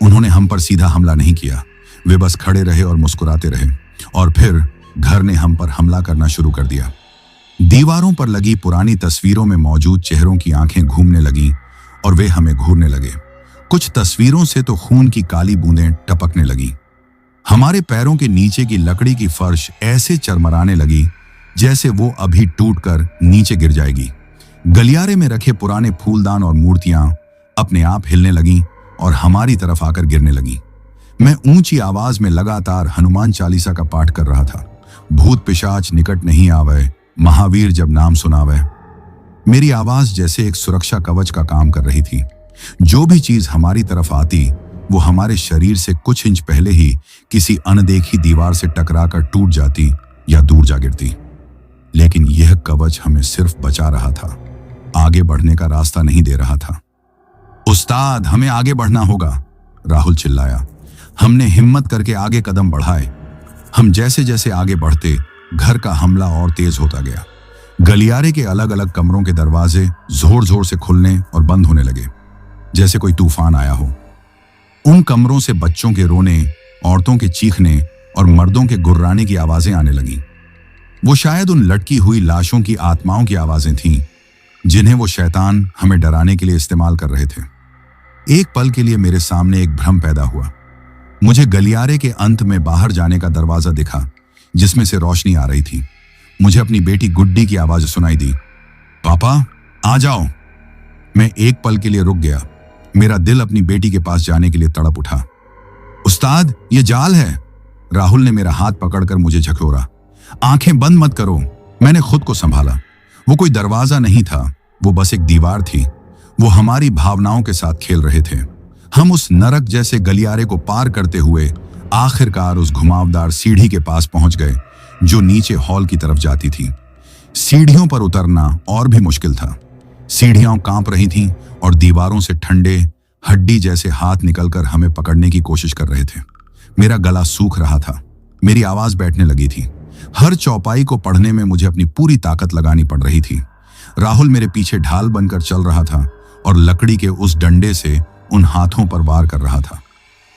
उन्होंने हम पर सीधा हमला नहीं किया। वे बस खड़े रहे और मुस्कुराते रहे, और फिर घर ने हम पर हमला करना शुरू कर दिया। दीवारों पर लगी पुरानी तस्वीरों में मौजूद चेहरों की आंखें घूमने लगीं और वे हमें घूरने लगे। कुछ तस्वीरों से तो खून की काली बूंदें टपकने लगीं। हमारे पैरों के नीचे की लकड़ी की फर्श ऐसे चरमराने लगी जैसे वो अभी टूटकर नीचे गिर जाएगी। गलियारे में रखे पुराने फूलदान और मूर्तियां अपने आप हिलने लगीं और हमारी तरफ आकर गिरने लगीं। मैं ऊंची आवाज में लगातार हनुमान चालीसा का पाठ कर रहा था। भूत पिशाच निकट नहीं आवे, महावीर जब नाम सुनावे। मेरी आवाज जैसे एक सुरक्षा कवच का काम कर रही थी। जो भी चीज हमारी तरफ आती वो हमारे शरीर से कुछ इंच पहले ही किसी अनदेखी दीवार से टकराकर टूट जाती या दूर जा गिरती। लेकिन यह कवच हमें सिर्फ बचा रहा था, आगे बढ़ने का रास्ता नहीं दे रहा था। उस्ताद, हमें आगे बढ़ना होगा, राहुल चिल्लाया। हमने हिम्मत करके आगे कदम बढ़ाए। हम जैसे जैसे आगे बढ़ते घर का हमला और तेज होता गया। गलियारे के अलग अलग कमरों के दरवाजे जोर जोर से खुलने और बंद होने लगे, जैसे कोई तूफान आया हो। उन कमरों से बच्चों के रोने, औरतों के चीखने और मर्दों के गुर्राने की आवाजें आने लगीं। वो शायद उन लटकी हुई लाशों की आत्माओं की आवाजें थीं, जिन्हें वो शैतान हमें डराने के लिए इस्तेमाल कर रहे थे। एक पल के लिए मेरे सामने एक भ्रम पैदा हुआ। मुझे गलियारे के अंत में बाहर जाने का दरवाजा दिखा, जिसमें से रोशनी आ रही थी। मुझे अपनी बेटी गुड्डी की आवाज सुनाई दी, पापा आ जाओ। मैं एक पल के लिए रुक गया। मेरा दिल अपनी बेटी के पास जाने के लिए तड़प उठा। उस्ताद, ये जाल है। राहुल ने मेरा हाथ पकड़कर मुझे झकोरा। आंखें बंद मत करो। मैंने खुद को संभाला। वो कोई दरवाजा नहीं था, वो बस एक दीवार थी। वो हमारी भावनाओं के साथ खेल रहे थे। हम उस नरक जैसे गलियारे को पार करते हुए आखिरकार उस घुमावदार सीढ़ी के पास पहुंच गए, जो नीचे हॉल की तरफ जाती थी। सीढ़ियों पर उतरना और भी मुश्किल था। सीढ़ियां कांप रही थीं और दीवारों से ठंडे हड्डी जैसे हाथ निकलकर हमें पकड़ने की कोशिश कर रहे थे। मेरा गला सूख रहा था। मेरी आवाज बैठने लगी थी। हर चौपाई को पढ़ने में मुझे अपनी पूरी ताकत लगानी पड़ रही थी। राहुल मेरे पीछे ढाल बनकर चल रहा था और लकड़ी के उस डंडे से उन हाथों पर वार कर रहा था।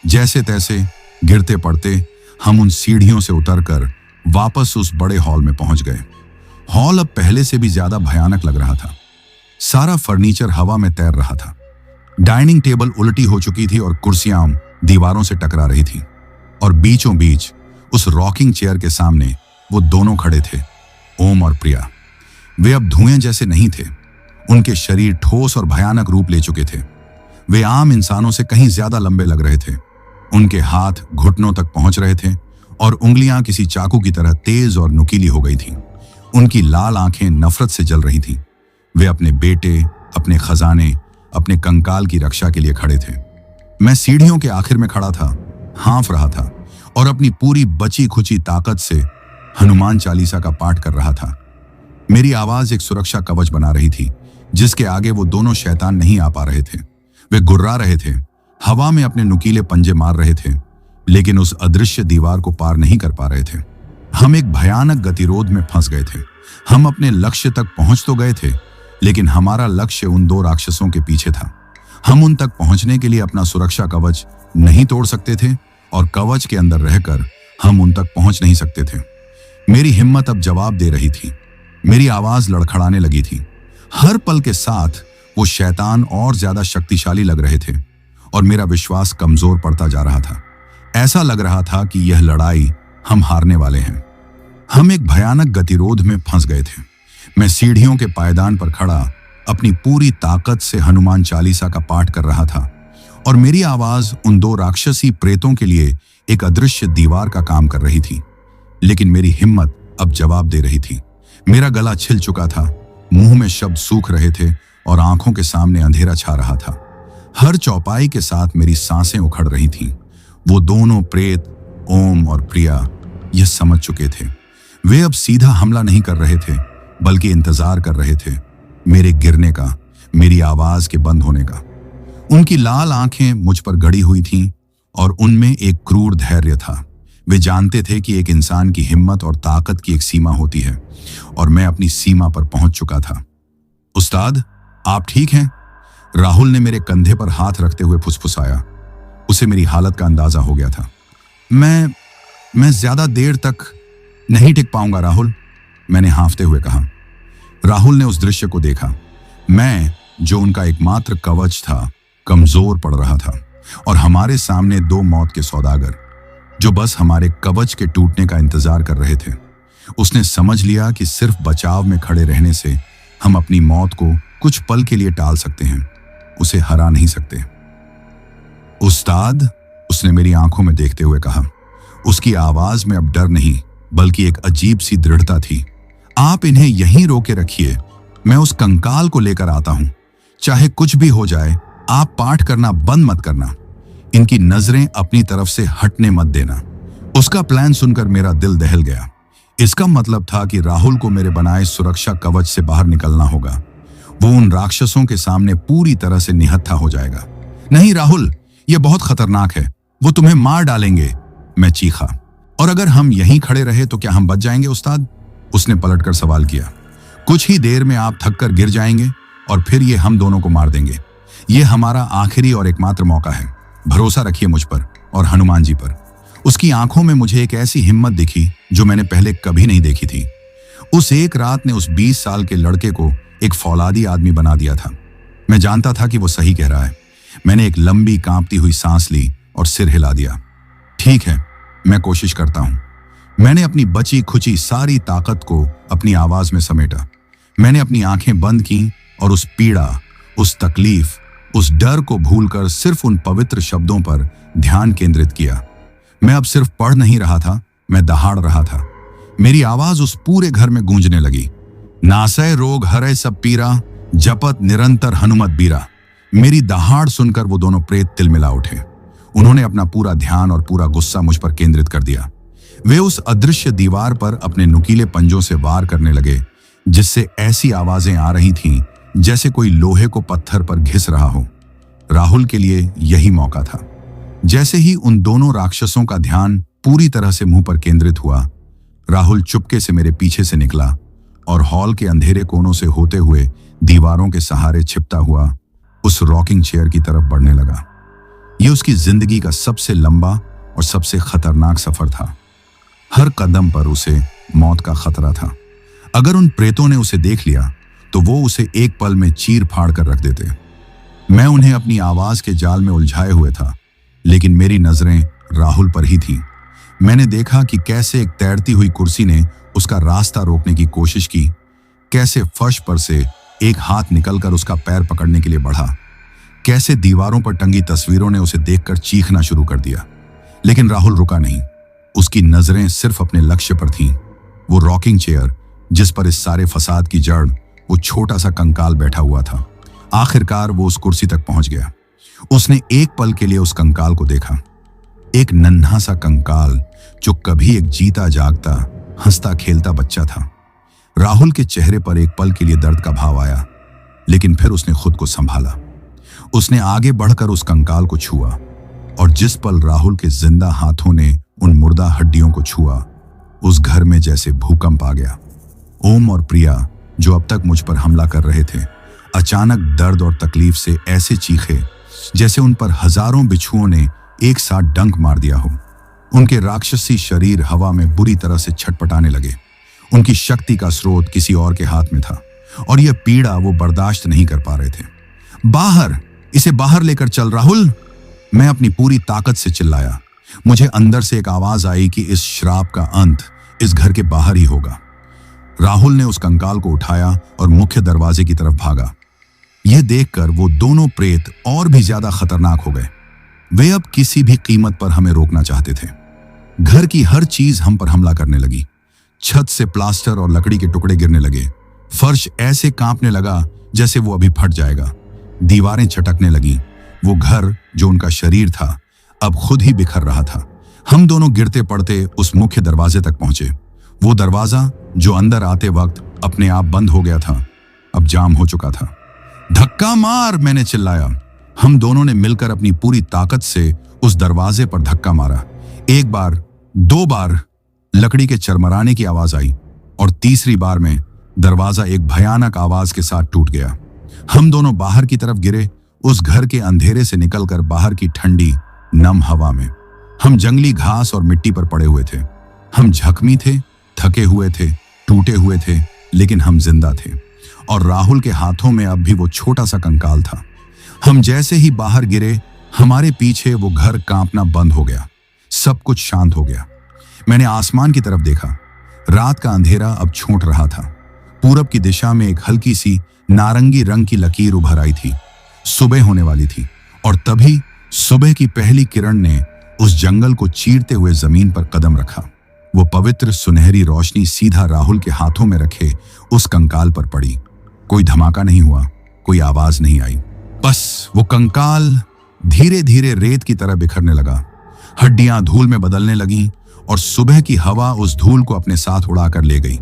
जैसे तैसे गिरते पड़ते हम उन सीढ़ियों से उतरकर वापस उस बड़े हॉल में पहुंच गए। हॉल अब पहले से भी ज्यादा भयानक लग रहा था। सारा फर्नीचर हवा में तैर रहा था। डाइनिंग टेबल उल्टी हो चुकी थी और कुर्सियां दीवारों से टकरा रही थी। और बीचों बीच उस रॉकिंग चेयर के सामने वो दोनों खड़े थे, ओम और प्रिया। वे अब धुएं जैसे नहीं थे। उनके शरीर ठोस और भयानक रूप ले चुके थे। वे आम इंसानों से कहीं ज्यादा लंबे लग रहे थे। उनके हाथ घुटनों तक पहुंच रहे थे और उंगलियां किसी चाकू की तरह तेज और नुकीली हो गई थीं। उनकी लाल आंखें नफरत से जल रही थीं। वे अपने बेटे, अपने खजाने, अपने कंकाल की रक्षा के लिए खड़े थे। मैं सीढ़ियों के आखिर में खड़ा था, हाँफ रहा था और अपनी पूरी बची खुची ताकत से हनुमान चालीसा का पाठ कर रहा था। मेरी आवाज एक सुरक्षा कवच बना रही थी, जिसके आगे वो दोनों शैतान नहीं आ पा रहे थे। वे गुर्रा रहे थे, हवा में अपने नुकीले पंजे मार रहे थे, लेकिन उस अदृश्य दीवार को पार नहीं कर पा रहे थे। हम एक भयानक गतिरोध में फंस गए थे। हम अपने लक्ष्य तक पहुंच तो गए थे, लेकिन हमारा लक्ष्य उन दो राक्षसों के पीछे था। हम उन तक पहुंचने के लिए अपना सुरक्षा कवच नहीं तोड़ सकते थे और कवच के अंदर रहकर हम उन तक पहुंच नहीं सकते थे। मेरी हिम्मत अब जवाब दे रही थी। मेरी आवाज लड़खड़ाने लगी थी। हर पल के साथ वो शैतान और ज्यादा शक्तिशाली लग रहे थे और मेरा विश्वास कमजोर पड़ता जा रहा था। ऐसा लग रहा था कि यह लड़ाई हम हारने वाले हैं। हम एक भयानक गतिरोध में फंस गए थे। मैं सीढ़ियों के पायदान पर खड़ा अपनी पूरी ताकत से हनुमान चालीसा का पाठ कर रहा था और मेरी आवाज उन दो राक्षसी प्रेतों के लिए एक अदृश्य दीवार का काम कर रही थी। लेकिन मेरी हिम्मत अब जवाब दे रही थी। मेरा गला छिल चुका था, मुंह में शब्द सूख रहे थे और आंखों के सामने अंधेरा छा रहा था। हर चौपाई के साथ मेरी सांसें उखड़ रही थीं। वो दोनों प्रेत, ओम और प्रिया, यह समझ चुके थे। वे अब सीधा हमला नहीं कर रहे थे, बल्कि इंतजार कर रहे थे मेरे गिरने का, मेरी आवाज के बंद होने का। उनकी लाल आंखें मुझ पर गड़ी हुई थीं और उनमें एक क्रूर धैर्य था। वे जानते थे कि एक इंसान की हिम्मत और ताकत की एक सीमा होती है और मैं अपनी सीमा पर पहुंच चुका था। उस्ताद, आप ठीक हैं? राहुल ने मेरे कंधे पर हाथ रखते हुए फुसफुसाया। उसे मेरी हालत का अंदाजा हो गया था। मैं ज्यादा देर तक नहीं टिक पाऊंगा राहुल, मैंने हांफते हुए कहा। राहुल ने उस दृश्य को देखा। मैं, जो उनका एकमात्र कवच था, कमजोर पड़ रहा था और हमारे सामने दो मौत के सौदागर जो बस हमारे कवच के टूटने का इंतजार कर रहे थे। उसने समझ लिया कि सिर्फ बचाव में खड़े रहने से हम अपनी मौत को कुछ पल के लिए टाल सकते हैं, उसे हरा नहीं सकते। उस्ताद, उसने मेरी आंखों में देखते हुए कहा। उसकी आवाज में अब डर नहीं, बल्कि एक अजीब सी दृढ़ता थी। आप इन्हें यहीं रोके रखिए, मैं उस कंकाल को लेकर आता हूं। चाहे कुछ भी हो जाए, आप पाठ करना बंद मत करना। इनकी नजरें अपनी तरफ से हटने मत देना। उसका प्लान सुनकर मेरा दिल दहल गया। इसका मतलब था कि राहुल को मेरे बनाए सुरक्षा कवच से बाहर निकलना होगा। वो उन राक्षसों के सामने पूरी तरह से निहत्था हो जाएगा। नहीं राहुल, यह बहुत खतरनाक है, वो तुम्हें मार डालेंगे, मैं चीखा। और अगर हम यहीं खड़े रहे तो क्या हम बच जाएंगे उस्ताद? उसने पलटकर सवाल किया। कुछ ही देर में आप थककर गिर जाएंगे और फिर ये हम दोनों को मार देंगे। ये हमारा आखिरी और एकमात्र मौका है। भरोसा रखिए मुझ पर और हनुमान जी पर। उसकी आंखों में मुझे एक ऐसी हिम्मत दिखी जो मैंने पहले कभी नहीं देखी थी। उस एक रात ने उस 20 साल के लड़के को एक फौलादी आदमी बना दिया था। मैं जानता था कि वो सही कह रहा है। मैंने एक लंबी कांपती हुई सांस ली और सिर हिला दिया। ठीक है, मैं कोशिश करता हूं। मैंने अपनी बची खुची सारी ताकत को अपनी आवाज में समेटा। मैंने अपनी आंखें बंद की और उस पीड़ा, उस तकलीफ, उस डर को भूलकर सिर्फ उन पवित्र शब्दों पर ध्यान केंद्रित किया। मैं अब सिर्फ पढ़ नहीं रहा था, मैं दहाड़ रहा था। मेरी आवाज उस पूरे घर में गूंजने लगी। नासय रोग हरै सब पीरा, जपत निरंतर हनुमत बीरा। मेरी दहाड़ सुनकर वो दोनों प्रेत तिलमिला उठे। उन्होंने अपना पूरा ध्यान और पूरा गुस्सा मुझ पर केंद्रित कर दिया। वे उस अदृश्य दीवार पर अपने नुकीले पंजों से वार करने लगे, जिससे ऐसी आवाजें आ रही थीं जैसे कोई लोहे को पत्थर पर घिस रहा हो। राहुल के लिए यही मौका था। जैसे ही उन दोनों राक्षसों का ध्यान पूरी तरह से मुंह पर केंद्रित हुआ, राहुल चुपके से मेरे पीछे से निकला और हॉल के अंधेरे कोनों से होते हुए दीवारों के सहारे छिपता हुआ उस रॉकिंग चेयर की तरफ बढ़ने लगा। यह उसकी जिंदगी का सबसे लंबा और सबसे खतरनाक सफर था। हर कदम पर उसे मौत का खतरा था। अगर उन प्रेतों ने उसे देख लिया तो वो उसे एक पल में चीर फाड़ कर रख देते। मैं उन्हें अपनी आवाज के जाल में उलझाए हुए था, लेकिन मेरी नजरें राहुल पर ही थीं। मैंने देखा कि कैसे एक तैरती हुई कुर्सी ने उसका रास्ता रोकने की कोशिश की, कैसे फर्श पर से एक हाथ निकलकर उसका पैर पकड़ने के लिए बढ़ा, कैसे दीवारों पर टंगी तस्वीरों ने उसे देखकर चीखना शुरू कर दिया। लेकिन राहुल रुका नहीं। उसकी नजरें सिर्फ अपने लक्ष्य पर थीं। वो रॉकिंग चेयर जिस पर इस सारे फसाद की जड़ वो छोटा सा कंकाल बैठा हुआ था। आखिरकार वो उस कुर्सी तक पहुंच गया। उसने एक पल के लिए उस कंकाल को देखा। एक नन्हा सा कंकाल जो कभी एक जीता जागता हंसता खेलता बच्चा था। राहुल के चेहरे पर एक पल के लिए दर्द का भाव आया, लेकिन फिर उसने खुद को संभाला। उसने आगे बढ़कर उस कंकाल को छुआ और जिस पल राहुल के जिंदा हाथों ने उन मुर्दा हड्डियों को छुआ, उस घर में जैसे भूकंप आ गया। ओम और प्रिया, जो अब तक मुझ पर हमला कर रहे थे, अचानक दर्द और तकलीफ से ऐसे चीखे जैसे उन पर हजारों बिच्छुओं ने एक साथ डंक मार दिया हो। उनके राक्षसी शरीर हवा में बुरी तरह से छटपटाने लगे। उनकी शक्ति का स्रोत किसी और के हाथ में था और यह पीड़ा वो बर्दाश्त नहीं कर पा रहे थे। बाहर, इसे बाहर लेकर चल राहुल, मैं अपनी पूरी ताकत से चिल्लाया। मुझे अंदर से एक आवाज आई कि इस श्राप का अंत इस घर के बाहर ही होगा। राहुल ने उस कंकाल को उठाया और मुख्य दरवाजे की तरफ भागा। यह देखकर वो दोनों प्रेत और भी ज्यादा खतरनाक हो गए। वे अब किसी भी कीमत पर हमें रोकना चाहते थे। घर की हर चीज हम पर हमला करने लगी। छत से प्लास्टर और लकड़ी के टुकड़े गिरने लगे। फर्श ऐसे कांपने लगा जैसे वो अभी फट जाएगा। दीवारें चटकने लगी। वो घर जो उनका शरीर था अब खुद ही बिखर रहा था। हम दोनों गिरते पड़ते उस मुख्य दरवाजे तक पहुंचे। वो दरवाजा जो अंदर आते वक्त अपने आप बंद हो गया था, अब जाम हो चुका था। धक्का मार, मैंने चिल्लाया। हम दोनों ने मिलकर अपनी पूरी ताकत से उस दरवाजे पर धक्का मारा। एक बार, दो बार लकड़ी के चरमराने की आवाज आई और तीसरी बार में दरवाजा एक भयानक आवाज के साथ टूट गया। हम दोनों बाहर की तरफ गिरे, उस घर के अंधेरे से निकलकर बाहर की ठंडी नम हवा में। हम जंगली घास और मिट्टी पर पड़े हुए थे। हम जख्मी थे, थके हुए थे, टूटे हुए थे, लेकिन हम जिंदा थे और राहुल के हाथों में अब भी वो छोटा सा कंकाल था। हम जैसे ही बाहर गिरे, हमारे पीछे वो घर कांपना बंद हो गया। सब कुछ शांत हो गया। मैंने आसमान की तरफ देखा। रात का अंधेरा अब छूट रहा था। पूरब की दिशा में एक हल्की सी नारंगी रंग की लकीर उभर आई थी। सुबह होने वाली थी और तभी सुबह की पहली किरण ने उस जंगल को चीरते हुए जमीन पर कदम रखा। वो पवित्र सुनहरी रोशनी सीधा राहुल के हाथों में रखे उस कंकाल पर पड़ी। कोई धमाका नहीं हुआ, कोई आवाज नहीं आई। बस वो कंकाल धीरे धीरे रेत की तरह बिखरने लगा। हड्डियां धूल में बदलने लगीं और सुबह की हवा उस धूल को अपने साथ उड़ाकर ले गई।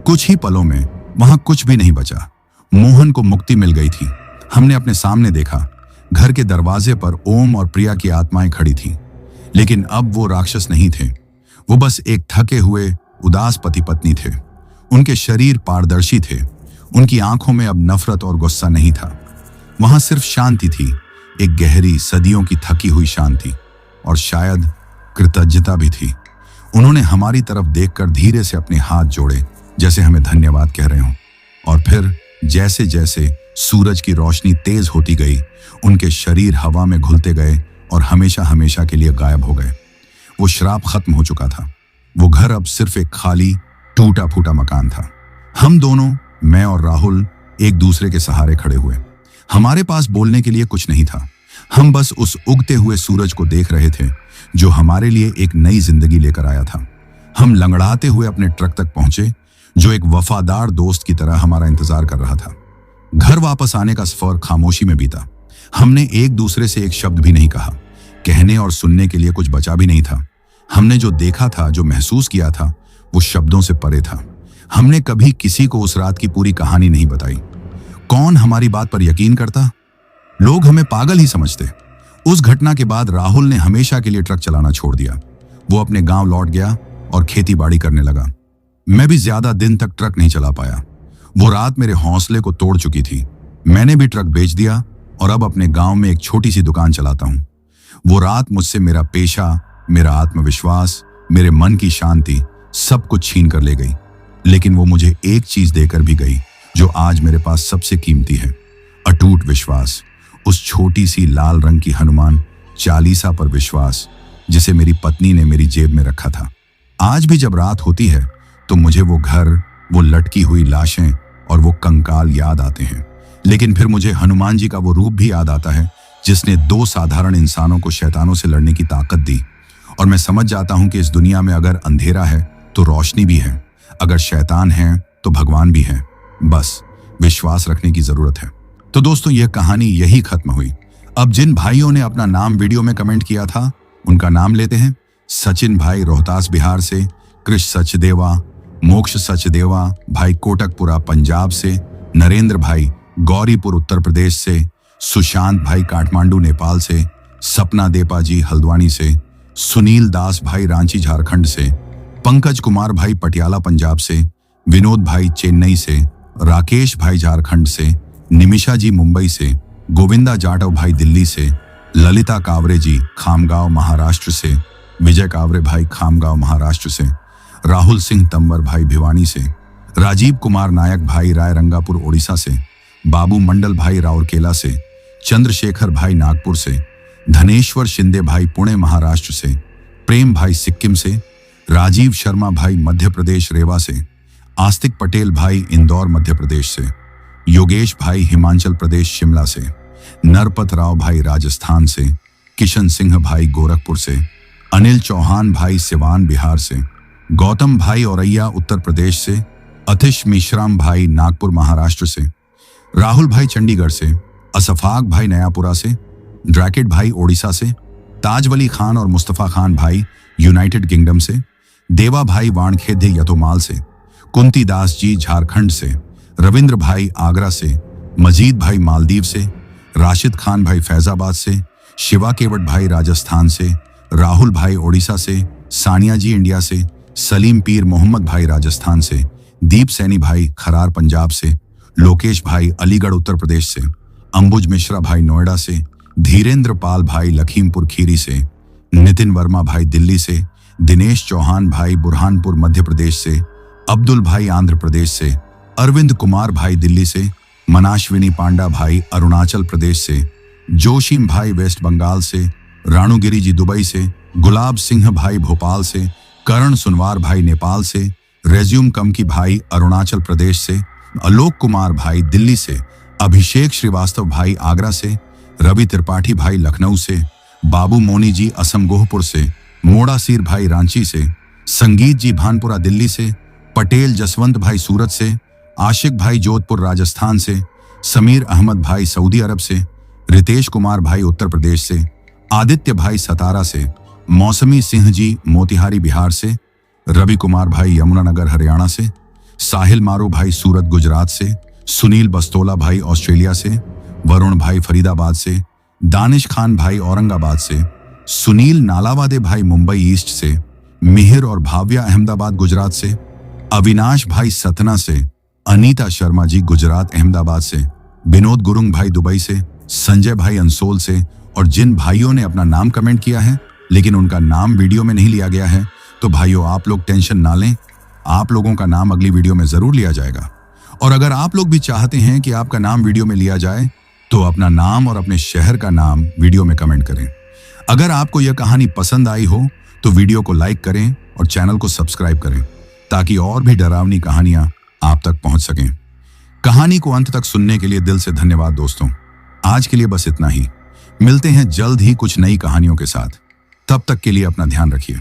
कुछ ही पलों में वहां कुछ भी नहीं बचा। मोहन को मुक्ति मिल गई थी। हमने अपने सामने देखा, घर के दरवाजे पर ओम और प्रिया की आत्माएं खड़ी थीं। लेकिन अब वो राक्षस नहीं थे। वो बस एक थके हुए उदास पति पत्नी थे। उनके शरीर पारदर्शी थे। उनकी आंखों में अब नफरत और गुस्सा नहीं था। वहां सिर्फ शांति थी, एक गहरी सदियों की थकी हुई शांति और शायद कृतज्ञता भी थी। उन्होंने हमारी तरफ देखकर धीरे से अपने हाथ जोड़े, जैसे हमें धन्यवाद कह रहे हों। और फिर जैसे जैसे सूरज की रोशनी तेज होती गई, उनके शरीर हवा में घुलते गए और हमेशा हमेशा के लिए गायब हो गए। वो श्राप खत्म हो चुका था। वो घर अब सिर्फ एक खाली टूटा फूटा मकान था। हम दोनों, मैं और राहुल, एक दूसरे के सहारे खड़े हुए। हमारे पास बोलने के लिए कुछ नहीं था। हम बस उस उगते हुए सूरज को देख रहे थे जो हमारे लिए एक नई जिंदगी लेकर आया था। हम लंगड़ाते हुए अपने ट्रक तक पहुंचे, जो एक वफादार दोस्त की तरह हमारा इंतजार कर रहा था। घर वापस आने का सफर खामोशी में बीता। हमने एक दूसरे से एक शब्द भी नहीं कहा। कहने और सुनने के लिए कुछ बचा भी नहीं था। हमने जो देखा था, जो महसूस किया था, वो शब्दों से परे था। हमने कभी किसी को उस रात की पूरी कहानी नहीं बताई। कौन हमारी बात पर यकीन करता? लोग हमें पागल ही समझते। उस घटना के बाद राहुल ने हमेशा के लिए ट्रक चलाना छोड़ दिया। वो अपने गांव लौट गया और खेती बाड़ी करने लगा। मैं भी ज्यादा दिन तक ट्रक नहीं चला पाया। वो रात मेरे हौसले को तोड़ चुकी थी। मैंने भी ट्रक बेच दिया और अब अपने गांव में एक छोटी सी दुकान चलाता हूं। वो रात मुझसे मेरा पेशा, मेरा आत्मविश्वास, मेरे मन की शांति सब कुछ छीन कर ले गई। लेकिन वो मुझे एक चीज देकर भी गई जो आज मेरे पास सबसे कीमती है, अटूट विश्वास। उस छोटी सी लाल रंग की हनुमान चालीसा पर विश्वास, जिसे मेरी पत्नी ने मेरी जेब में रखा था। आज भी जब रात होती है तो मुझे वो घर, वो लटकी हुई लाशें और वो कंकाल याद आते हैं। लेकिन फिर मुझे हनुमान जी का वो रूप भी याद आता है जिसने दो साधारण इंसानों को शैतानों से लड़ने की ताकत दी। और मैं समझ जाता हूं कि इस दुनिया में अगर अंधेरा है तो रोशनी भी है, अगर शैतान है तो भगवान भी है। बस विश्वास रखने की जरूरत है। तो दोस्तों, यह कहानी यही खत्म हुई। अब जिन भाइयों ने अपना नाम वीडियो में कमेंट किया था, उनका नाम लेते हैं। सचिन भाई रोहतास बिहार से, कृष सचदेवा, मोक्ष सचदेवा भाई कोटकपुरा पंजाब से, नरेंद्र भाई गौरीपुर उत्तर प्रदेश से, सुशांत भाई काठमांडू नेपाल से, सपना देपा जी हल्द्वानी से, सुनील दास भाई रांची झारखंड से, पंकज कुमार भाई पटियाला पंजाब से, विनोद भाई चेन्नई से, राकेश भाई झारखंड से, निमिषा जी मुंबई से, गोविंदा जाटव भाई दिल्ली से, ललिता कावरे जी खामगांव महाराष्ट्र से, विजय कावरे भाई खामगांव महाराष्ट्र से, राहुल सिंह तंवर भाई भिवानी से, राजीव कुमार नायक भाई रायरंगापुर ओडिशा से, बाबू मंडल भाई राउरकेला से, चंद्रशेखर भाई नागपुर से, धनेश्वर शिंदे भाई पुणे महाराष्ट्र से, प्रेम भाई सिक्किम से, राजीव शर्मा भाई मध्य प्रदेश रेवा से, आस्तिक पटेल भाई इंदौर मध्य प्रदेश से, योगेश भाई हिमाचल प्रदेश शिमला से, नरपत राव भाई राजस्थान से, किशन सिंह भाई गोरखपुर से, अनिल चौहान भाई सिवान बिहार से, गौतम भाई औरैया उत्तर प्रदेश से, अतिश मिश्राम भाई नागपुर महाराष्ट्र से, राहुल भाई चंडीगढ़ से, असफाक भाई नयापुरा से, ड्रैकेट भाई ओडिशा से, ताजवली खान और मुस्तफा खान भाई यूनाइटेड किंगडम से, देवा भाई वाणखेड़े यतोमाल से, कुंती दास जी झारखंड से, रविंद्र भाई आगरा से, मजीद भाई मालदीव से, राशिद खान भाई फैजाबाद से, शिवा केवट भाई राजस्थान से, राहुल भाई ओडिशा से, सानिया जी इंडिया से, सलीम पीर मोहम्मद भाई राजस्थान से, दीप सैनी भाई खरार पंजाब से, लोकेश भाई अलीगढ़ उत्तर प्रदेश से, अंबुज मिश्रा भाई नोएडा से, धीरेन्द्र पाल भाई लखीमपुर खीरी से, नितिन वर्मा भाई दिल्ली से, दिनेश चौहान भाई बुरहानपुर मध्य प्रदेश से, अब्दुल भाई आंध्र प्रदेश से, अरविंद कुमार भाई दिल्ली से, मनाश्विनी पांडा भाई अरुणाचल प्रदेश से, जोशीम भाई वेस्ट बंगाल से, राणुगिरी जी दुबई से, गुलाब सिंह भाई भोपाल से, करण सुनवार भाई नेपाल से, रेज्यूम कमकी भाई अरुणाचल प्रदेश से, आलोक कुमार भाई दिल्ली से, अभिषेक श्रीवास्तव भाई आगरा से, रवि त्रिपाठी भाई लखनऊ से, बाबू मोनी जी असम गोहपुर से, मोड़ा सीर भाई रांची से, संगीत जी भानपुरा दिल्ली से, पटेल जसवंत भाई सूरत से, आशिक भाई जोधपुर राजस्थान से, समीर अहमद भाई सऊदी अरब से, रितेश कुमार भाई उत्तर प्रदेश से, आदित्य भाई सतारा से, मौसमी सिंह जी मोतिहारी बिहार से, रवि कुमार भाई यमुनानगर हरियाणा से, साहिल मारू भाई सूरत गुजरात से, सुनील बस्तोला भाई ऑस्ट्रेलिया से, वरुण भाई फरीदाबाद से, दानिश खान भाई औरंगाबाद से, सुनील नालावादे भाई मुंबई ईस्ट से, मिहिर और भाव्या अहमदाबाद गुजरात से, अविनाश भाई सतना से, अनीता शर्मा जी गुजरात अहमदाबाद से, विनोद गुरुंग भाई दुबई से, संजय भाई अंसोल से, और जिन भाइयों ने अपना नाम कमेंट किया है लेकिन उनका नाम वीडियो में नहीं लिया गया है, तो भाइयों आप लोग टेंशन ना लें, आप लोगों का नाम अगली वीडियो में जरूर लिया जाएगा। और अगर आप लोग भी चाहते हैं कि आपका नाम वीडियो में लिया जाए तो अपना नाम और अपने शहर का नाम वीडियो में कमेंट करें। अगर आपको यह कहानी पसंद आई हो तो वीडियो को लाइक करें और चैनल को सब्सक्राइब करें ताकि और भी डरावनी कहानियां आप तक पहुंच सकें। कहानी को अंत तक सुनने के लिए दिल से धन्यवाद दोस्तों। आज के लिए बस इतना ही। मिलते हैं जल्द ही कुछ नई कहानियों के साथ। तब तक के लिए अपना ध्यान रखिए।